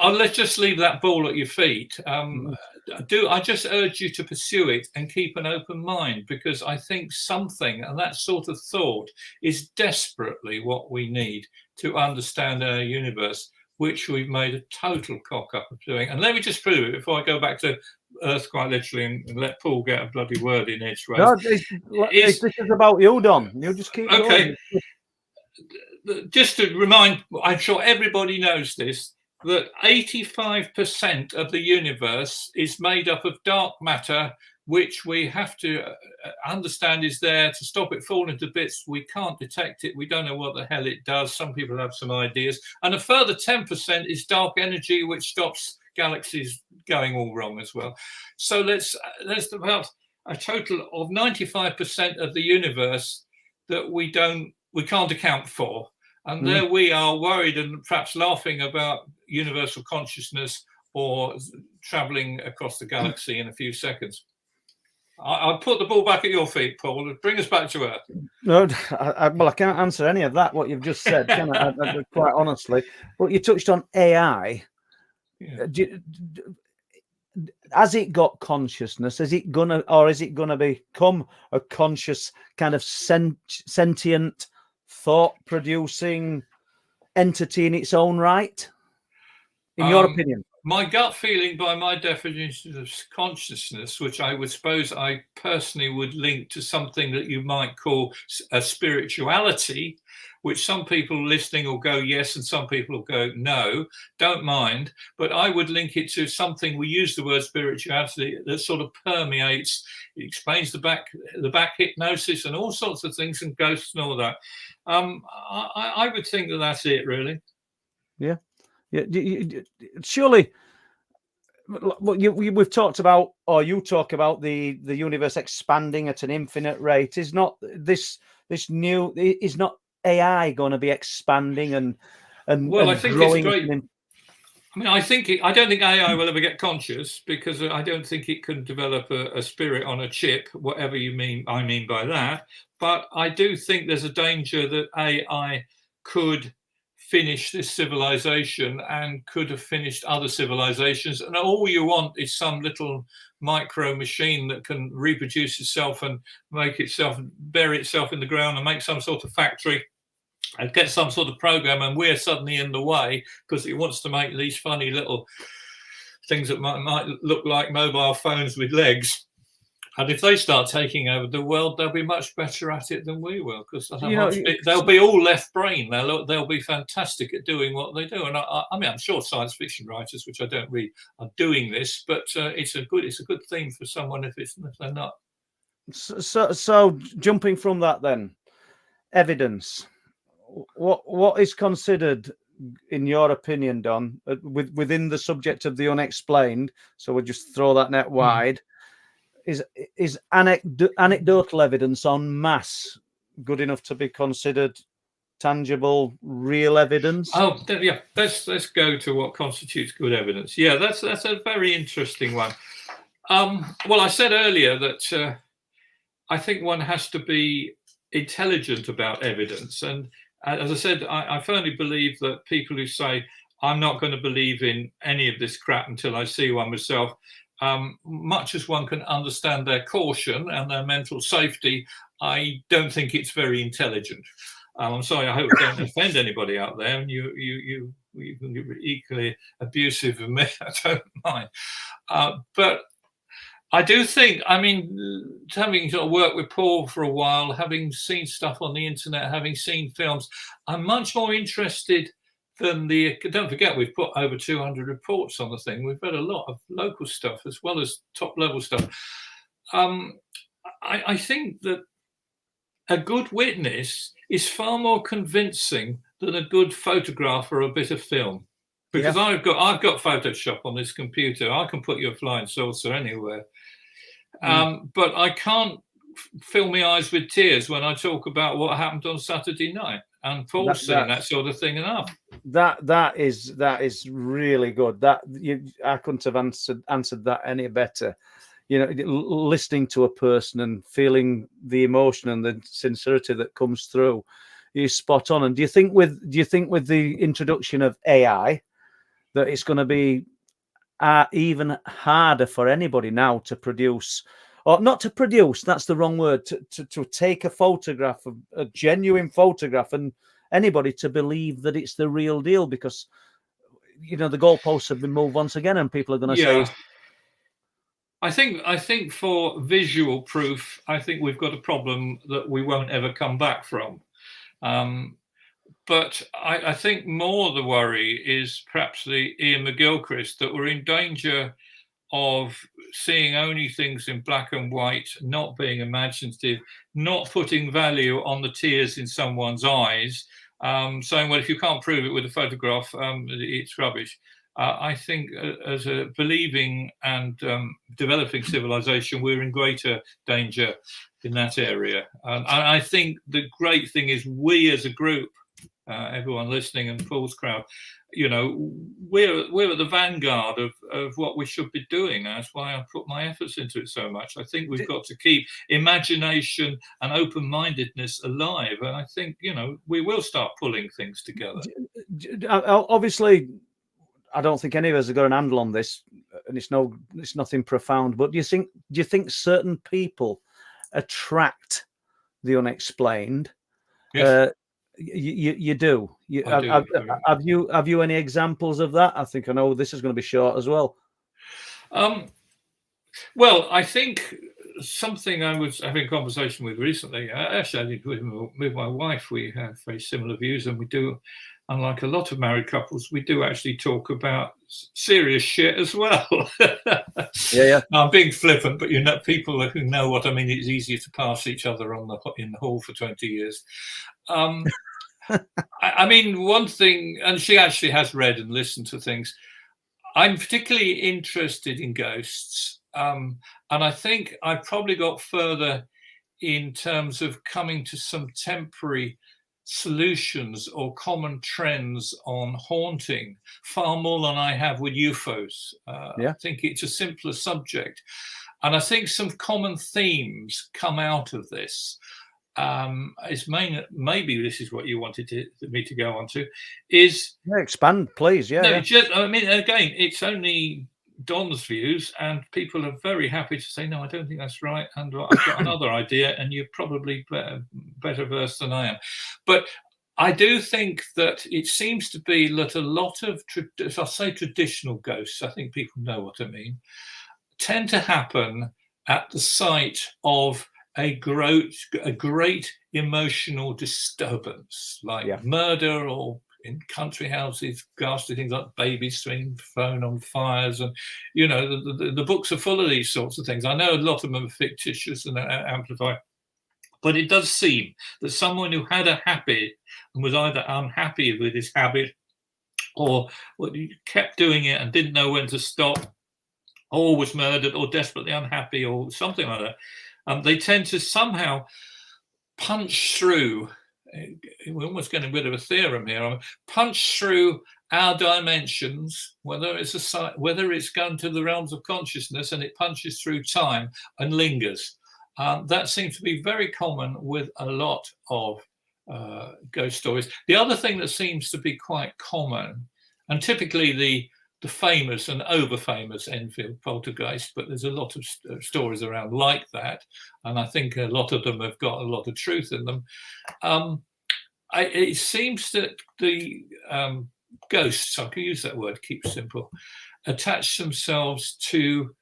Let's just leave that ball at your feet. I just urge you to pursue it and keep an open mind, because I think something, and that sort of thought, is desperately what we need to understand our universe, which we've made a total cock up of doing. And let me just prove it before I go back to Earth quite literally and let Paul get a bloody word in edgeways. No, this is about you, Don. You just keep going. Just to remind, I'm sure everybody knows this, that 85% of the universe is made up of dark matter, which we have to understand is there to stop it falling to bits. We can't detect it. We don't know what the hell it does. Some people have some ideas. And a further 10% is dark energy, which stops galaxies going all wrong as well. So there's about a total of 95% of the universe that we can't account for. And there we are, worried and perhaps laughing about universal consciousness or traveling across the galaxy in a few seconds. I'll put the ball back at your feet, Paul. Bring us back to Earth. No, I can't answer any of that, what you've just said, can I? Quite honestly. But you touched on AI. Yeah. Has it got consciousness? Is it gonna become a conscious kind of sentient, thought-producing entity in its own right? In your opinion? My gut feeling, by my definition of consciousness, which I would suppose I personally would link to something that you might call a spirituality, which some people listening will go yes and some people will go no, don't mind, but I would link it to something, we use the word spirituality, that sort of permeates, it explains the back hypnosis and all sorts of things and ghosts and all that. I would think that that's it, really. Yeah. Yeah, surely. We've talked about, or you talk about the universe expanding at an infinite rate. Is not this new? Is not AI going to be expanding and well? And I think it's great. I don't think AI will ever get conscious, because I don't think it can develop a spirit on a chip, whatever I mean by that. But I do think there's a danger that AI could finish this civilization and could have finished other civilizations, and all you want is some little micro machine that can reproduce itself and bury itself in the ground and make some sort of factory and get some sort of program, and we're suddenly in the way because it wants to make these funny little things that might look like mobile phones with legs. And if they start taking over the world, they'll be much better at it than we will, because they'll be all left brain. They'll be fantastic at doing what they do. And I mean, I'm sure science fiction writers, which I don't read, are doing this, but it's a good theme for someone if they're not. So jumping from that, then, evidence. What is considered, in your opinion, Don, within the subject of the unexplained? So we'll just throw that net wide. Is anecdotal evidence en masse good enough to be considered tangible, real evidence? Oh, yeah. Let's go to what constitutes good evidence. Yeah, that's a very interesting one. Well, I said earlier that I think one has to be intelligent about evidence, and as I said, I firmly believe that people who say I'm not going to believe in any of this crap until I see one myself, much as one can understand their caution and their mental safety, I don't think it's very intelligent. I'm sorry, I hope I don't offend anybody out there, and you can be equally abusive of me. I don't mind, but I do think, I mean, having sort of worked with Paul for a while, having seen stuff on the internet, having seen films, I'm much more interested than don't forget, we've put over 200 reports on the thing. We've read a lot of local stuff as well as top level stuff. I think that a good witness is far more convincing than a good photograph or a bit of film. Because I've got Photoshop on this computer. I can put you a flying saucer anywhere. But I can't fill my eyes with tears when I talk about what happened on Saturday night. And Paul's seen that sort of thing enough. That is really good. I couldn't have answered that any better. You know, listening to a person and feeling the emotion and the sincerity that comes through is spot on. And do you think with the introduction of AI that it's going to be even harder for anybody now to produce, or not to produce, that's the wrong word, to take a photograph, a genuine photograph, and anybody to believe that it's the real deal? Because, you know, the goalposts have been moved once again, and people are going to say... I think for visual proof, I think we've got a problem that we won't ever come back from. But I think more the worry is perhaps the Ian McGilchrist, that we're in danger of seeing only things in black and white, not being imaginative, not putting value on the tears in someone's eyes, saying, well, if you can't prove it with a photograph, it's rubbish. I think as a believing and developing civilization, we're in greater danger in that area. And I think the great thing is we as a group, everyone listening and Paul's crowd, you know, we're at the vanguard of what we should be doing. That's why I put my efforts into it so much. I think we've got to keep imagination and open-mindedness alive. And I think, you know, we will start pulling things together. Obviously, I don't think any of us have got an handle on this, and it's nothing profound. But do you think certain people attract the unexplained? Yes. You do. I do. Have you any examples of that? I think I know this is going to be short as well. Well, I think something I was having a conversation with recently. Actually, I did with my wife. We have very similar views, and we do. Unlike a lot of married couples, we do actually talk about serious shit as well. Yeah. No, I'm being flippant, but you know, people who know what I mean, it's easier to pass each other in the hall for 20 years. I mean, one thing, and she actually has read and listened to things. I'm particularly interested in ghosts, and I think I've probably got further in terms of coming to some temporary solutions or common trends on haunting far more than I have with UFOs. I think it's a simpler subject, and I think some common themes come out of this. Maybe this is what you wanted me to go on to. Expand, please. I mean, again, it's only Don's views, and people are very happy to say, no, I don't think that's right, and I've got another idea, and you're probably better versed than I am. But I do think that it seems to be that a lot of, I'll say traditional ghosts, I think people know what I mean, tend to happen at the sight of a great emotional disturbance, like murder, or in country houses, ghastly things like babies being thrown on fires. And, you know, the books are full of these sorts of things. I know a lot of them are fictitious and amplified, but it does seem that someone who had a habit and was either unhappy with his habit, or kept doing it and didn't know when to stop, or was murdered, or desperately unhappy, or something like that, they tend to somehow punch through. We're almost getting a bit of a theorem here. Punch through our dimensions, whether it's gone to the realms of consciousness, and it punches through time and lingers. That seems to be very common with a lot of ghost stories. The other thing that seems to be quite common, and typically the famous and over famous Enfield poltergeist, but there's a lot of stories around like that, and I think a lot of them have got a lot of truth in them. It seems that the ghosts, I can use that word, keep simple, attach themselves to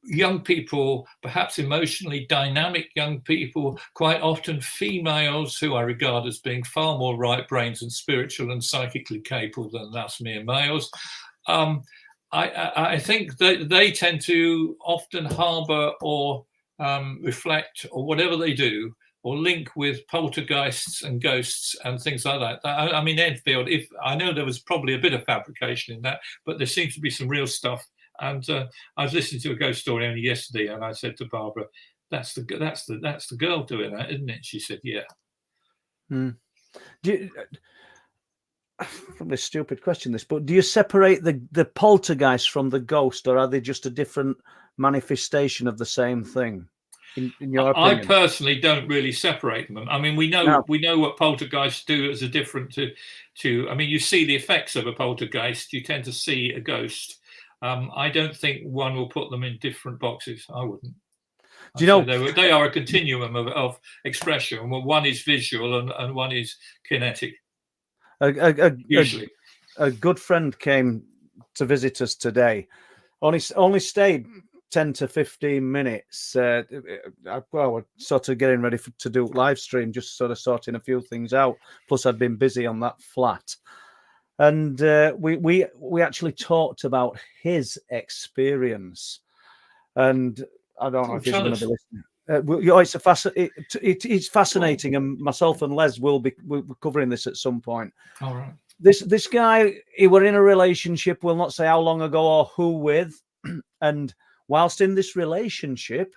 young people, perhaps emotionally dynamic young people, quite often females who I regard as being far more right brains and spiritual and psychically capable than us mere males. I think that they tend to often harbour or reflect, or whatever they do, or link with poltergeists and ghosts and things like that. I mean, Enfield, I know there was probably a bit of fabrication in that, but there seems to be some real stuff. And I was listening to a ghost story only yesterday, and I said to Barbara, "That's the girl doing that, isn't it?" She said, "Yeah." Do you, probably a stupid question, this, but do you separate the poltergeist from the ghost, or are they just a different manifestation of the same thing? In your opinion? I personally don't really separate them. I mean, we know what poltergeists do as a different to. I mean, you see the effects of a poltergeist. You tend to see a ghost. I don't think one will put them in different boxes. I wouldn't. Do you know they are a continuum of expression? Well, one is visual and one is kinetic. Usually, a good friend came to visit us today. Only stayed 10 to 15 minutes. We're sort of getting ready to do live stream, just sort of sorting a few things out. Plus, I'd been busy on that flat, and we actually talked about his experience. And I don't know if he's going to be listening. It's fascinating, and myself and Les will be covering this at some point. All right. This guy, he were in a relationship. We'll not say how long ago or who with, and whilst in this relationship,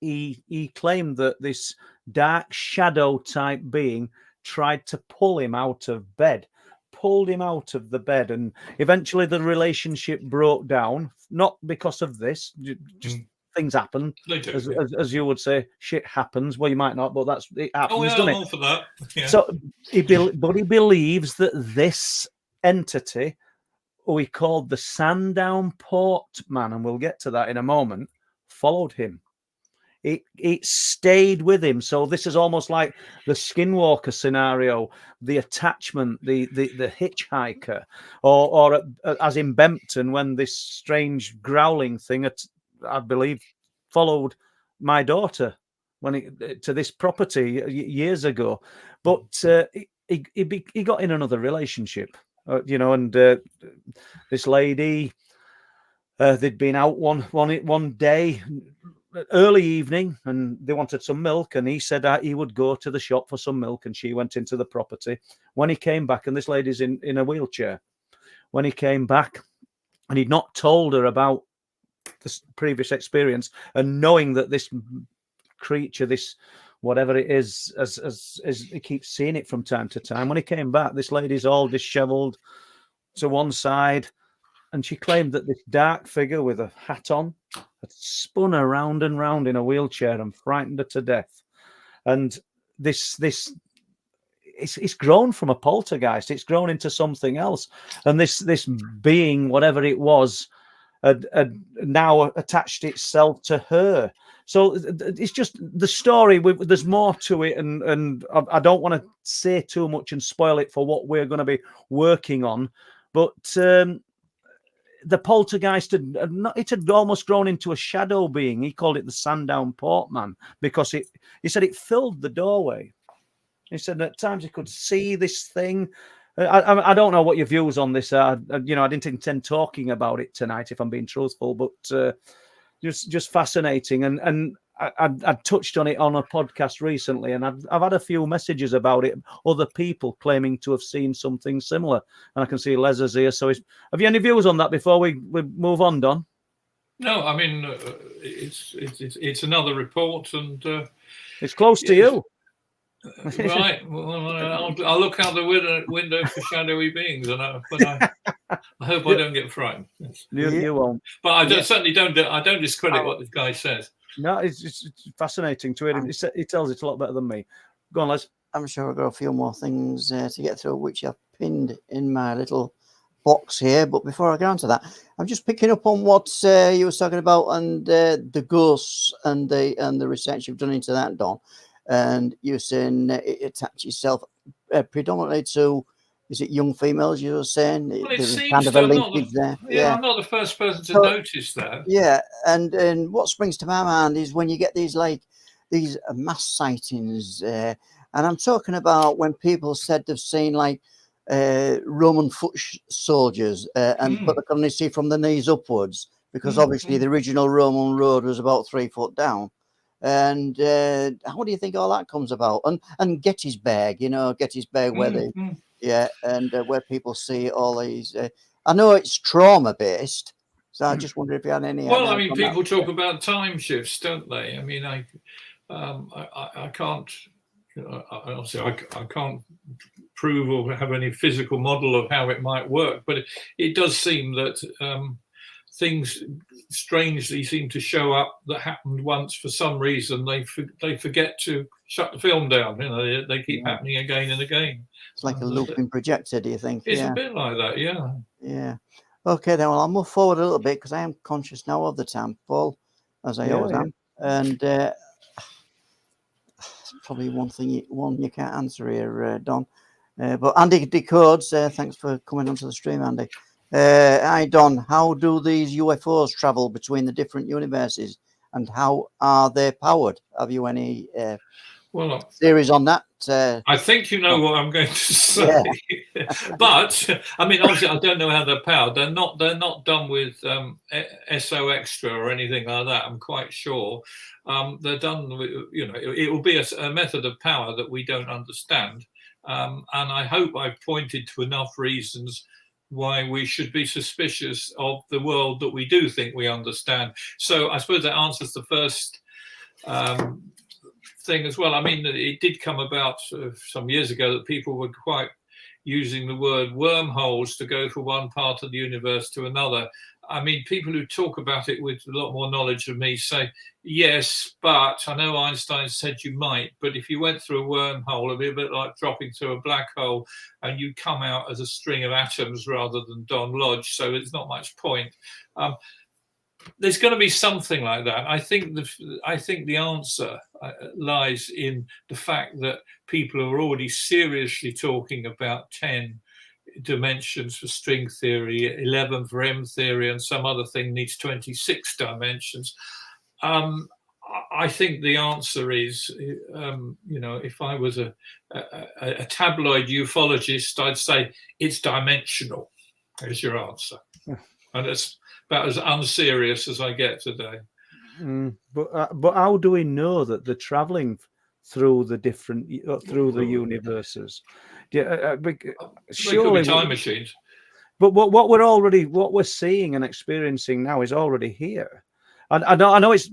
he claimed that this dark shadow type being tried to pull him out of bed, pulled him out of the bed, and eventually the relationship broke down. Not because of this, just things happen, as you would say, shit happens. Well, you might not, but it happens. Oh, yeah, doesn't I'm it? all for that. Yeah. So he believes that this entity, who he called the Sandown Port Man, and we'll get to that in a moment, followed him. It stayed with him. So this is almost like the Skinwalker scenario, the attachment, the hitchhiker, or as in Bempton, when this strange growling thing, I believe, followed my daughter to this property years ago. But he got in another relationship, and this lady, they'd been out one day, early evening, and they wanted some milk, and he said that he would go to the shop for some milk, and she went into the property. When he came back, and this lady's in a wheelchair, when he came back, and he'd not told her about this previous experience, and knowing that this creature, this whatever it is, as he keeps seeing it from time to time, when he came back, this lady's all disheveled to one side, and she claimed that this dark figure with a hat on had spun her round and round in a wheelchair and frightened her to death. And this it's grown from a poltergeist. It's grown into something else. And this being, whatever it was, had now attached itself to her. So it's just the story. There's more to it, and I don't want to say too much and spoil it for what we're going to be working on. But the poltergeist it had almost grown into a shadow being. He called it the Sandown Portman because he said it filled the doorway. He said at times he could see this thing. I don't know what your views on this are. I didn't intend talking about it tonight, if I'm being truthful, but just fascinating. And I touched on it on a podcast recently, and I've had a few messages about it. Other people claiming to have seen something similar, and I can see Les is here. So, have you any views on that before we move on, Don? No, I mean it's another report, and it's close to you. Right. Well, I'll look out the window for shadowy beings, and I hope I don't get frightened. Yes. You won't. But I certainly don't. I don't discredit what this guy says. No, it's fascinating to hear him. He tells it a lot better than me. Go on, Les. I'm sure I've got a few more things to get through, which I've pinned in my little box here. But before I get on to that, I'm just picking up on what you were talking about and the ghosts and the research you've done into that, Don. And you're saying it attaches itself predominantly to, is it young females? You were saying well, it seems kind of a linkage there. Yeah, I'm not the first person to notice that. Yeah, and what springs to my mind is when you get these mass sightings, and I'm talking about when people said they've seen Roman foot soldiers, but they can only see from the knees upwards because obviously the original Roman road was about 3 foot down. And how do you think all that comes about? And Gettysburg, Gettysburg, where where people see all these. I know it's trauma based, so I just wonder if you had any. Well, I mean, people talk about time shifts, don't they? I mean, I can't. Obviously, I can't prove or have any physical model of how it might work, but it does seem that things strangely seem to show up that happened once for some reason. They forget to shut the film down. They keep happening again and again. It's like a looping projector, do you think? It's a bit like that, yeah. Yeah. Okay, then. Well, I'll move forward a little bit because I am conscious now of the time, Paul, as I always am. And probably one you can't answer here, Don. But Andy Decodes, thanks for coming onto the stream, Andy. Hi, Don. How do these UFOs travel between the different universes, and how are they powered? Have you any theories on that? I think you know what I'm going to say, but I mean, obviously, I don't know how they're powered. They're not done with SO extra or anything like that. I'm quite sure they're done with. It will be a method of power that we don't understand, and I hope I've pointed to enough reasons why we should be suspicious of the world that we do think we understand. So I suppose that answers the first thing as well. I mean, it did come about some years ago that people were quite using the word wormholes to go from one part of the universe to another. I mean, people who talk about it with a lot more knowledge than me say, yes, but I know Einstein said you might, but if you went through a wormhole, it'd be a bit like dropping through a black hole and you come out as a string of atoms rather than Don Lodge. So it's not much point. There's going to be something like that. I think the answer lies in the fact that people are already seriously talking about 10 dimensions for string theory, 11 for M theory, and some other thing needs 26 dimensions. I think the answer is, if I was a tabloid ufologist, I'd say it's dimensional. Is your answer, and it's about as unserious as I get today. But how do we know that they're traveling through the different through the universes? Surely time machines. But what we're seeing and experiencing now is already here. And I know it's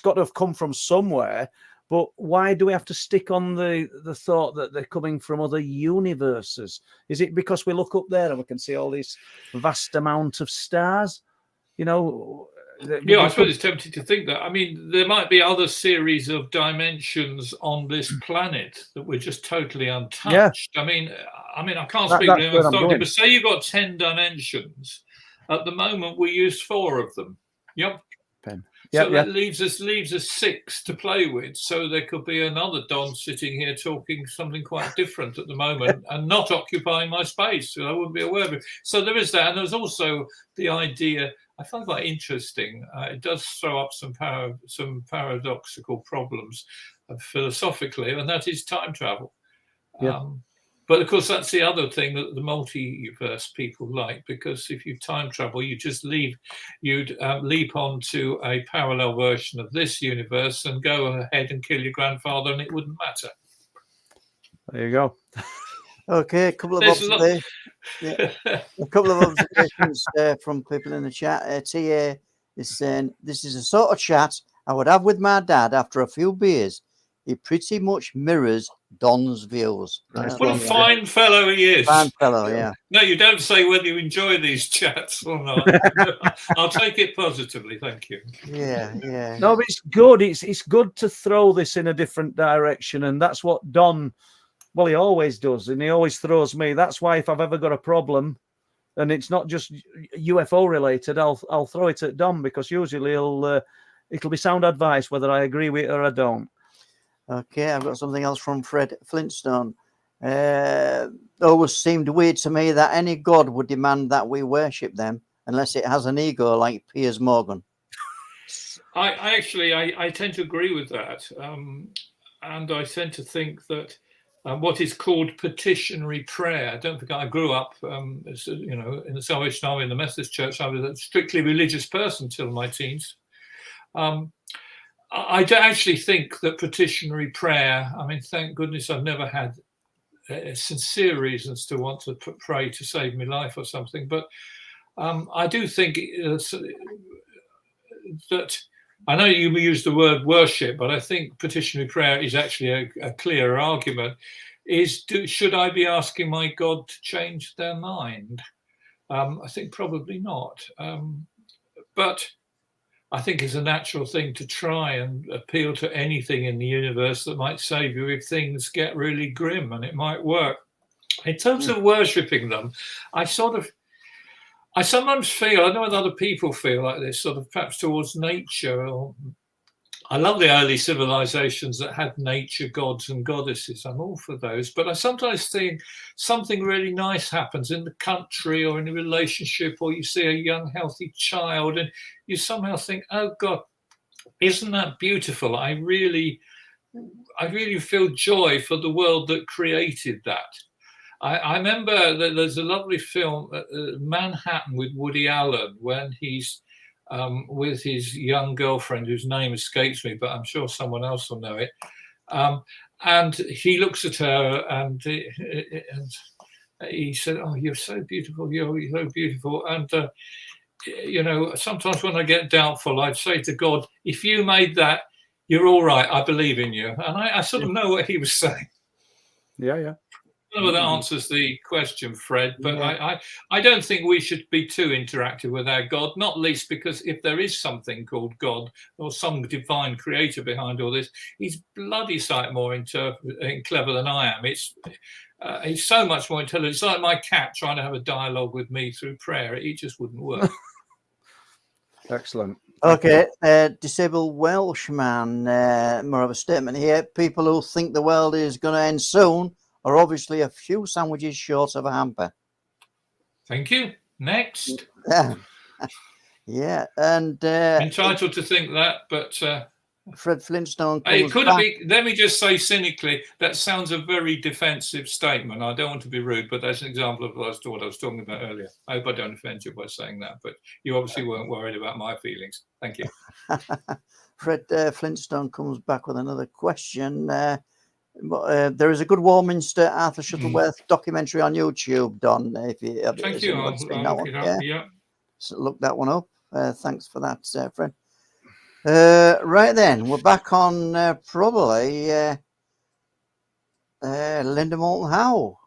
got to have come from somewhere. But why do we have to stick on the thought that they're coming from other universes? Is it because we look up there and we can see all these vast amount of stars? I suppose it's tempting to think that. I mean, there might be other series of dimensions on this planet that we're just totally untouched. Yeah. I mean, I can't speak to him authority, but say you've got 10 dimensions. At the moment, we use 4 of them. Yep. pen. So that leaves us 6 to play with. So there could be another Don sitting here talking something quite different at the moment and not occupying my space. So I wouldn't be aware of it. So there is that. And there's also the idea, I find quite interesting. It does throw up some paradoxical problems philosophically, and that is time travel. Yeah. But of course, that's the other thing that the multiverse people like, because if you time travel, you'd leap onto a parallel version of this universe and go ahead and kill your grandfather, and it wouldn't matter. There you go. Okay, a couple of observations from people in the chat. TA is saying, this is a sort of chat I would have with my dad after a few beers. It pretty much mirrors Don's views. Nice What a fine fellow he is. Fine fellow, yeah. No, you don't say whether you enjoy these chats or not. I'll take it positively, thank you. Yeah. No, but it's good. It's good to throw this in a different direction, and that's what Don, well, he always does, and he always throws me. That's why if I've ever got a problem, and it's not just UFO related, I'll throw it at Don, because usually it'll be sound advice whether I agree with it or I don't. Okay, I've got something else from Fred Flintstone. Always seemed weird to me that any god would demand that we worship them unless it has an ego like Piers Morgan. I tend to agree with that. And I tend to think that what is called petitionary prayer, don't forget, I grew up, in the Salvation Army, in the Methodist Church. I was a strictly religious person till my teens. I actually think that petitionary prayer, I mean, thank goodness I've never had sincere reasons to want to pray to save my life or something. But I do think that, I know you use the word worship, but I think petitionary prayer is actually a clearer argument, should I be asking my God to change their mind? I think probably not. But I think it's a natural thing to try and appeal to anything in the universe that might save you if things get really grim, and it might work. In terms of worshipping them, I sometimes feel, I know other people feel like this, sort of perhaps towards nature. I love the early civilizations that had nature gods and goddesses. I'm all for those. But I sometimes think something really nice happens in the country or in a relationship, or you see a young, healthy child, and you somehow think, oh, God, isn't that beautiful? I really feel joy for the world that created that. I remember that there's a lovely film, Manhattan, with Woody Allen, when he's with his young girlfriend, whose name escapes me, but I'm sure someone else will know it. And he looks at her and he said, oh, you're so beautiful, you're so beautiful. And, sometimes when I get doubtful, I'd say to God, if you made that, you're all right, I believe in you. And I sort of know what he was saying. Yeah. I don't know if that answers the question, Fred, but I don't think we should be too interactive with our God, not least because if there is something called God or some divine creator behind all this, he's bloody sight more clever than I am. He's so much more intelligent. It's like my cat trying to have a dialogue with me through prayer. It just wouldn't work. Excellent. Okay, disabled Welshman, more of a statement here. People who think the world is going to end soon are obviously a few sandwiches short of a hamper. Thank you. Next. Yeah, and entitled to think that, but Fred Flintstone. It could be. Let me just say cynically, that sounds a very defensive statement. I don't want to be rude, but that's an example of what I was talking about earlier. I hope I don't offend you by saying that, but you obviously weren't worried about my feelings. Thank you. Fred Flintstone comes back with another question. There is a good Warminster Arthur Shuttleworth documentary on YouTube, Don. If you have Thank you. I'll look it up. Yeah. So look that one up. Thanks for that, Fred. Right then, we're back on probably Linda Moulton Howe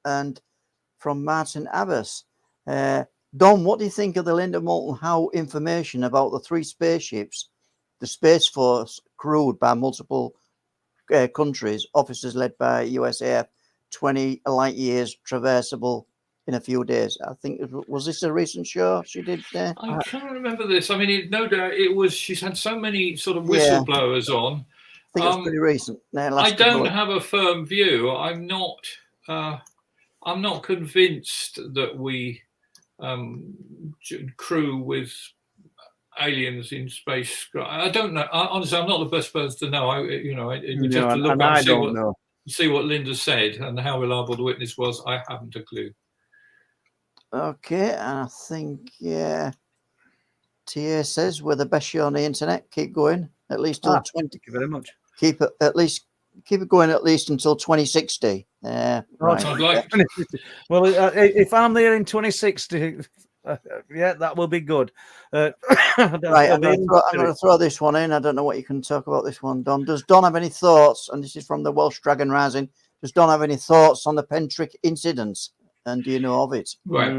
and from Martin Abbas. Don, what do you think of the Linda Moulton Howe information about the 3 spaceships the Space Force crewed by multiple countries, officers led by USAF, 20 light years traversable in a few days. I think was this a recent show she did there? I can't remember this. I mean, no doubt it was. She's had so many sort of Yeah. whistleblowers on. I think it's pretty recent. I don't have a firm view. I'm not convinced that we crew with aliens in space. I don't know. Honestly, I'm not the best person to know. You have to look up and see what Linda said and how reliable the witness was. I haven't a clue. Okay, and I think TA says we're the best show on the internet. Keep going at least till 20. Thank you very much. Keep it going at least until 2060. Right. I'd like. Well, if I'm there in 2060, that will be good. Right, I'm going to throw this one in. I don't know what you can talk about this one, Don. Does Don have any thoughts? And this is from the Welsh Dragon Rising. Does Don have any thoughts on the Pentrick incidents? And do you know of it? Right,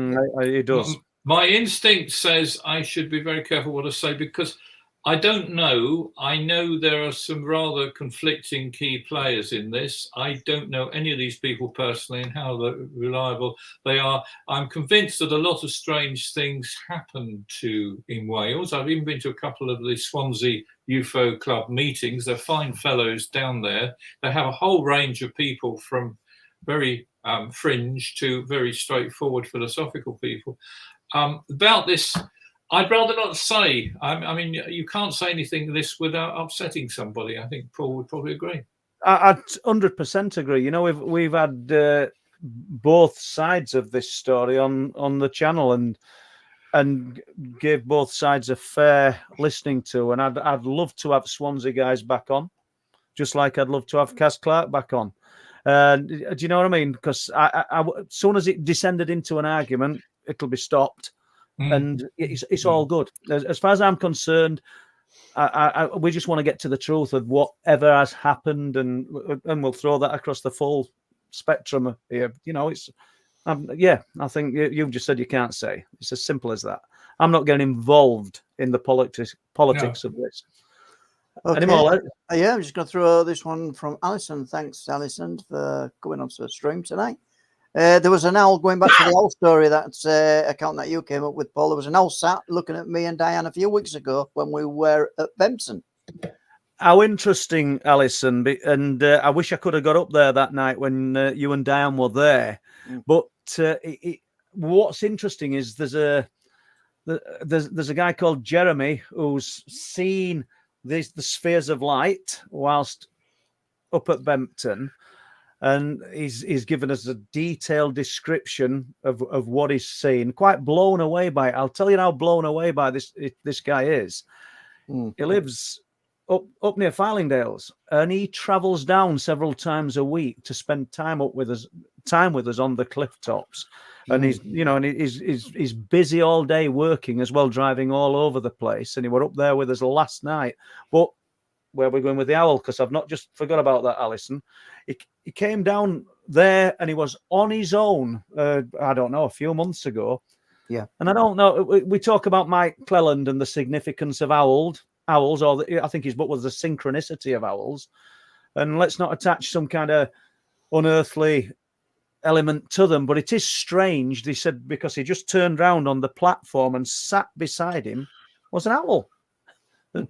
it does. My instinct says I should be very careful what I say because I don't know. I know there are some rather conflicting key players in this. I don't know any of these people personally and how reliable they are. I'm convinced that a lot of strange things happen in Wales. I've even been to a couple of the Swansea UFO Club meetings. They're fine fellows down there. They have a whole range of people from very fringe to very straightforward philosophical people. About this, I'd rather not say. I mean, you can't say anything like this without upsetting somebody. I think Paul would probably agree. I 100% agree. You know, we've had both sides of this story on the channel and gave both sides a fair listening to. And I'd love to have Swansea guys back on, just like I'd love to have Cass Clark back on. Do you know what I mean? Because as soon as it descended into an argument, it'll be stopped. And it's all good. As far as I'm concerned, we just want to get to the truth of whatever has happened, and we'll throw that across the full spectrum here. You know, I think you've just said you can't say. It's as simple as that. I'm not getting involved in the politics of this. Okay. Any more? Yeah, I'm just going to throw this one from Alison. Thanks, Alison, for coming onto the stream tonight. There was an owl, going back to the owl story, that's account that you came up with, Paul. There was an owl sat looking at me and Diane a few weeks ago when we were at Bempton. How interesting, Alison. And I wish I could have got up there that night when you and Diane were there. But what's interesting is there's a guy called Jeremy who's seen the spheres of light whilst up at Bempton. And he's given us a detailed description of what he's seen. Quite blown away by it. I'll tell you how blown away by this guy is. He lives up near Fylingdales, and he travels down several times a week to spend time with us on the cliff tops. And he's busy all day working as well, driving all over the place. And he were up there with us last night. But where we're going with the owl, because I've not just forgot about that, Alison. He came down there and he was on his own, I don't know, a few months ago. Yeah. And I don't know, we talk about Mike Cleland and the significance of owls, or I think his book was The Synchronicity of Owls. And let's not attach some kind of unearthly element to them, but it is strange, they said, because he just turned round on the platform and sat beside him was an owl.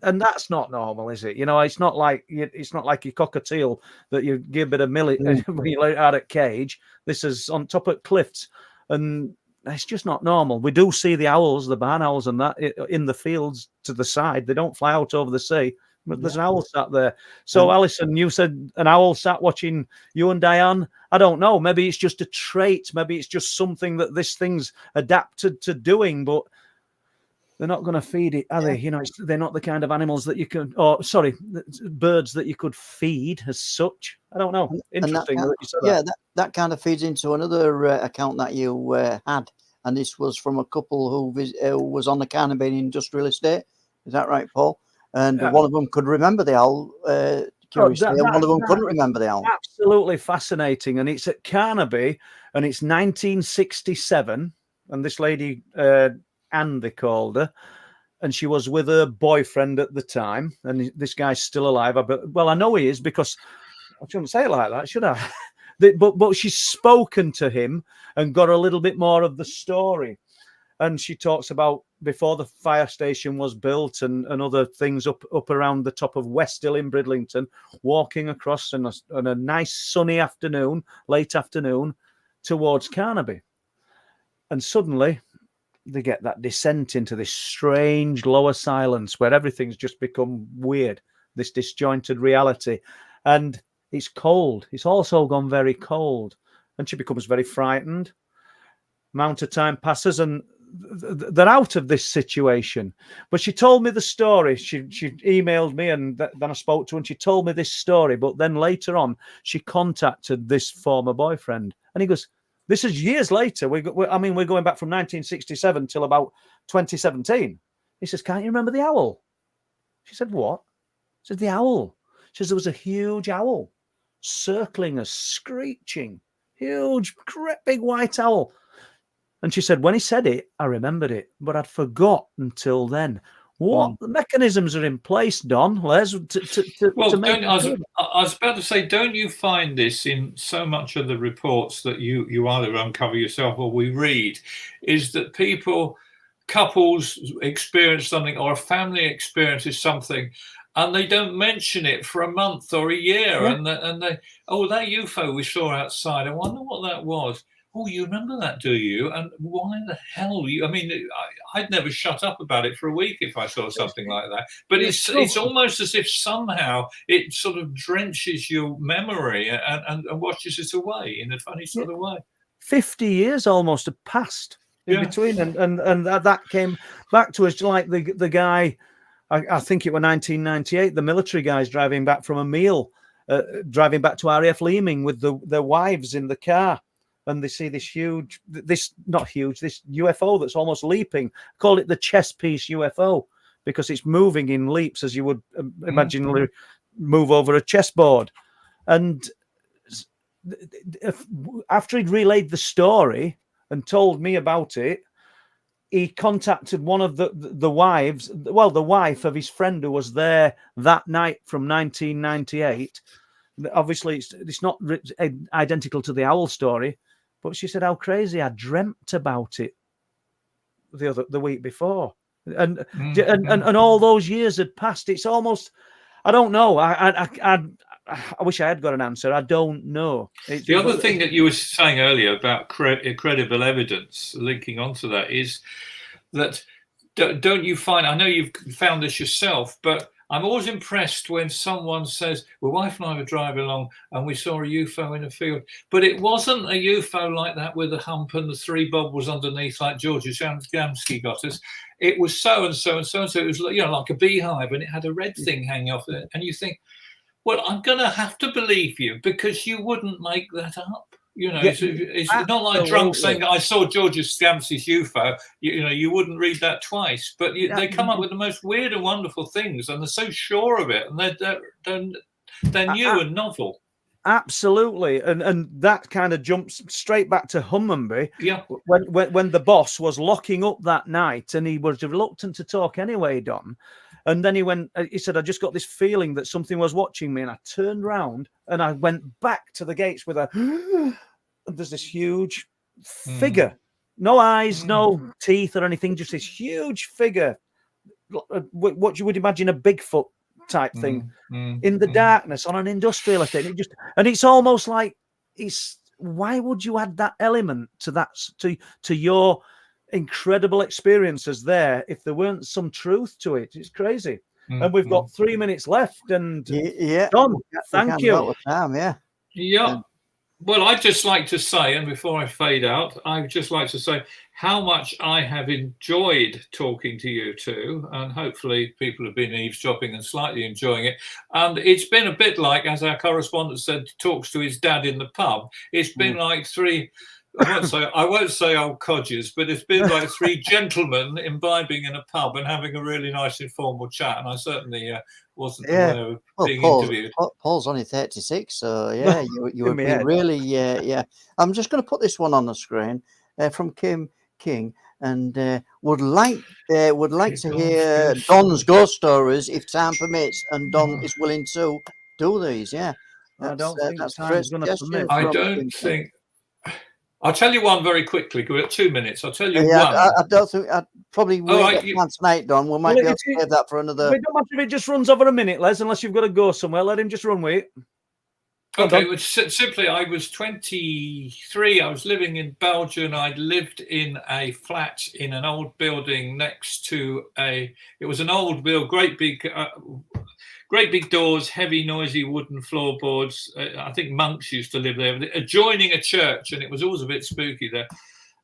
And that's not normal, is it? You know, it's not like your cockatiel that you give a bit of millet when you let it out at cage. This is on top of cliffs, and it's just not normal. We do see the owls, the barn owls, and that in the fields to the side. They don't fly out over the sea, but there's an owl sat there. So, Alison, you said an owl sat watching you and Diane. I don't know. Maybe it's just a trait. Maybe it's just something that this thing's adapted to doing, but they're not going to feed it, are they? You know, they're not the kind of animals that you can, birds that you could feed as such. I don't know. Interesting that you said that. Yeah, that kind of feeds into another account that you had, and this was from a couple who was on the Carnaby Industrial Estate. Is that right, Paul? And one of them could remember the owl, curiously, and one of them couldn't remember the owl. Absolutely fascinating. And it's at Carnaby, and it's 1967, and this lady... Anne, they called her, and she was with her boyfriend at the time. And this guy's still alive. I know he is, because I shouldn't say it like that, should I? but she's spoken to him and got a little bit more of the story. And she talks about before the fire station was built and other things up around the top of West Hill in Bridlington, walking across on a nice sunny afternoon, late afternoon, towards Carnaby. And suddenly they get that descent into this strange lower silence where everything's just become weird, this disjointed reality. And it's cold. It's also gone very cold. And she becomes very frightened. Amount of time passes and they're out of this situation. But she told me the story. She emailed me and then I spoke to her and she told me this story. But then later on, she contacted this former boyfriend. And he goes, this is years later. We're going back from 1967 till about 2017. He says, can't you remember the owl? She said, what? She said, the owl. She says, there was a huge owl circling us, screeching. Huge, great big white owl. And she said, when he said it, I remembered it, but I'd forgot until then. What mechanisms are in place, Don, Les, to make... I was about to say, don't you find this in so much of the reports that you either uncover yourself or we read, is that couples experience something or a family experiences something and they don't mention it for a month or a year. Yeah. And they, oh, that UFO we saw outside, I wonder what that was. Oh, you remember that, do you? And why the hell? I'd never shut up about it for a week if I saw something like that. But it's almost as if somehow it sort of drenches your memory and washes it away in a funny sort of way. 50 years almost have passed in between. And that came back to us like the guy, I think it was 1998, the military guys driving back from a meal, driving back to RAF Leeming with their wives in the car. And they see this UFO that's almost leaping. Call it the chess piece UFO because it's moving in leaps as you would imagine move over a chessboard. And after he'd relayed the story and told me about it, he contacted one of the wives, the wife of his friend who was there that night from 1998. Obviously, it's not identical to the owl story. But she said how crazy I dreamt about it the week before, and all those years had passed. It's almost, I don't know. I wish I had got an answer. I don't know. The other thing that you were saying earlier about credible evidence, linking onto that, is that don't you find? I know you've found this yourself, but I'm always impressed when someone says, well, wife and I were driving along and we saw a UFO in a field, but it wasn't a UFO like that with a hump and the three bubbles underneath like George Gamsky got us. It was so and so and so and so. It was like a beehive and it had a red thing hanging off it. And you think, well, I'm going to have to believe you because you wouldn't make that up. It's not like drunk saying I saw George Scampsey's UFO. You wouldn't read that twice. But they come up with the most weird and wonderful things, and they're so sure of it, and they're new and novel. Absolutely, and that kind of jumps straight back to Hummunby. Yeah, when the boss was locking up that night, and he was reluctant to talk anyway, Don. And then he said, I just got this feeling that something was watching me. And I turned round and I went back to the gates with there's this huge figure, no eyes, no teeth or anything, just this huge figure. What you would imagine a Bigfoot type thing in the darkness on an industrial estate. And it's almost like why would you add that element to that, to your incredible experiences there if there weren't some truth to it? It's crazy. And we've got 3 minutes left, and Don, thank you. Well, I'd just like to say, and before I fade out, I'd just like to say how much I have enjoyed talking to you two, and hopefully people have been eavesdropping and slightly enjoying it. And it's been a bit like, as our correspondent said, talks to his dad in the pub. It's been like three, I won't say old codgers, but it's been like three gentlemen imbibing in a pub and having a really nice informal chat. And I certainly wasn't aware of being interviewed. Paul's only 36, so you would be really, I'm just going to put this one on the screen from Kim King, and would like to hear Don's ghost stories if time permits, and Don is willing to do these. I don't think that's a time's great going to suggestion. permit. I from don't Sinclair. think. I'll tell you one very quickly. We've got 2 minutes. I'll tell you Yeah, one. I don't think. I probably Oh, will I- get you- plans tonight, Don. We might Well, be able if to you- save that for another. It don't matter if it just runs over a minute, Les, unless you've got to go somewhere. Let him just run with it. Go on, Okay, Don. well, simply, I was 23. I was living in Belgium. I'd lived in a flat in an old building next to it was an old build, great big doors, heavy, noisy wooden floorboards. I think monks used to live there, adjoining a church, and it was always a bit spooky there.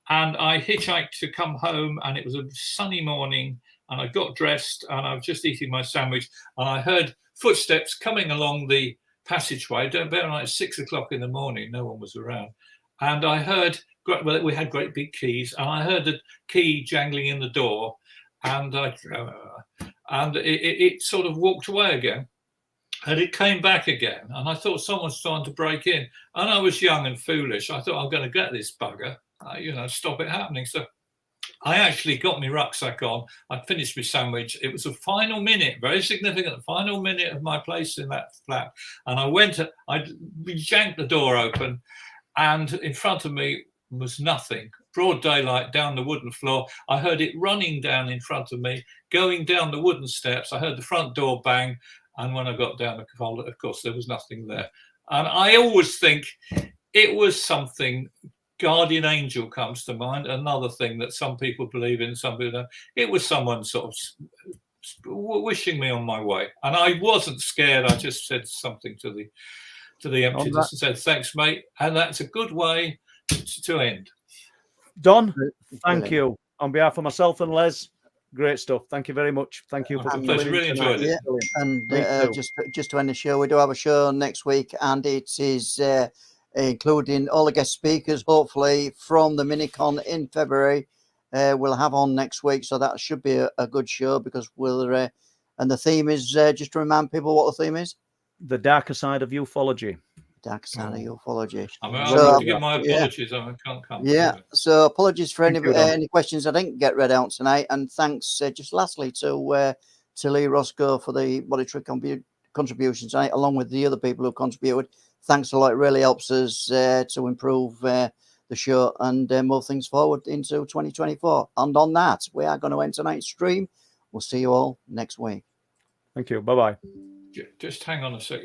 And I hitchhiked to come home, and it was a sunny morning, and I got dressed, and I was just eating my sandwich, and I heard footsteps coming along the passageway. Don't bear in mind, it's 6 o'clock in the morning. No one was around, and I heard. Well, we had great big keys, and I heard the key jangling in the door, and it sort of walked away again, and it came back again, and I thought someone's trying to break in, and I was young and foolish. I thought I'm going to get this bugger, stop it happening. So I actually got my rucksack on. I finished my sandwich. It was the final minute, very significant, final minute of my place in that flat. And I yanked the door open, and in front of me was nothing. Broad daylight down the wooden floor. I heard it running down in front of me, going down the wooden steps. I heard the front door bang. And when I got down the corridor, of course, there was nothing there. And I always think it was something. Guardian angel comes to mind. Another thing that some people believe in, some people don't. It was someone sort of wishing me on my way, and I wasn't scared. I just said something to the emptiness and said, "Thanks, mate." And that's a good way to end. Don, thank you on behalf of myself and Les. Great stuff. Thank you very much. Thank you for a pleasure. Really enjoyed it. Yeah. And just to end the show, we do have a show next week, and it is including all the guest speakers, hopefully from the Minicon in February. We'll have on next week, so that should be a good show, because we'll and the theme is just to remind people what the theme is: the darker side of ufology. Dark side of ufology. I mean, I'll have to give my apologies. I can't come. Yeah. So apologies for any questions I didn't get read out tonight, and thanks just lastly to Lee Roscoe for the body trick contributions tonight, along with the other people who contributed. Thanks a lot. It really helps us to improve the show and move things forward into 2024. And on that, we are going to end tonight's stream. We'll see you all next week. Thank you. Bye-bye. Just hang on a sec.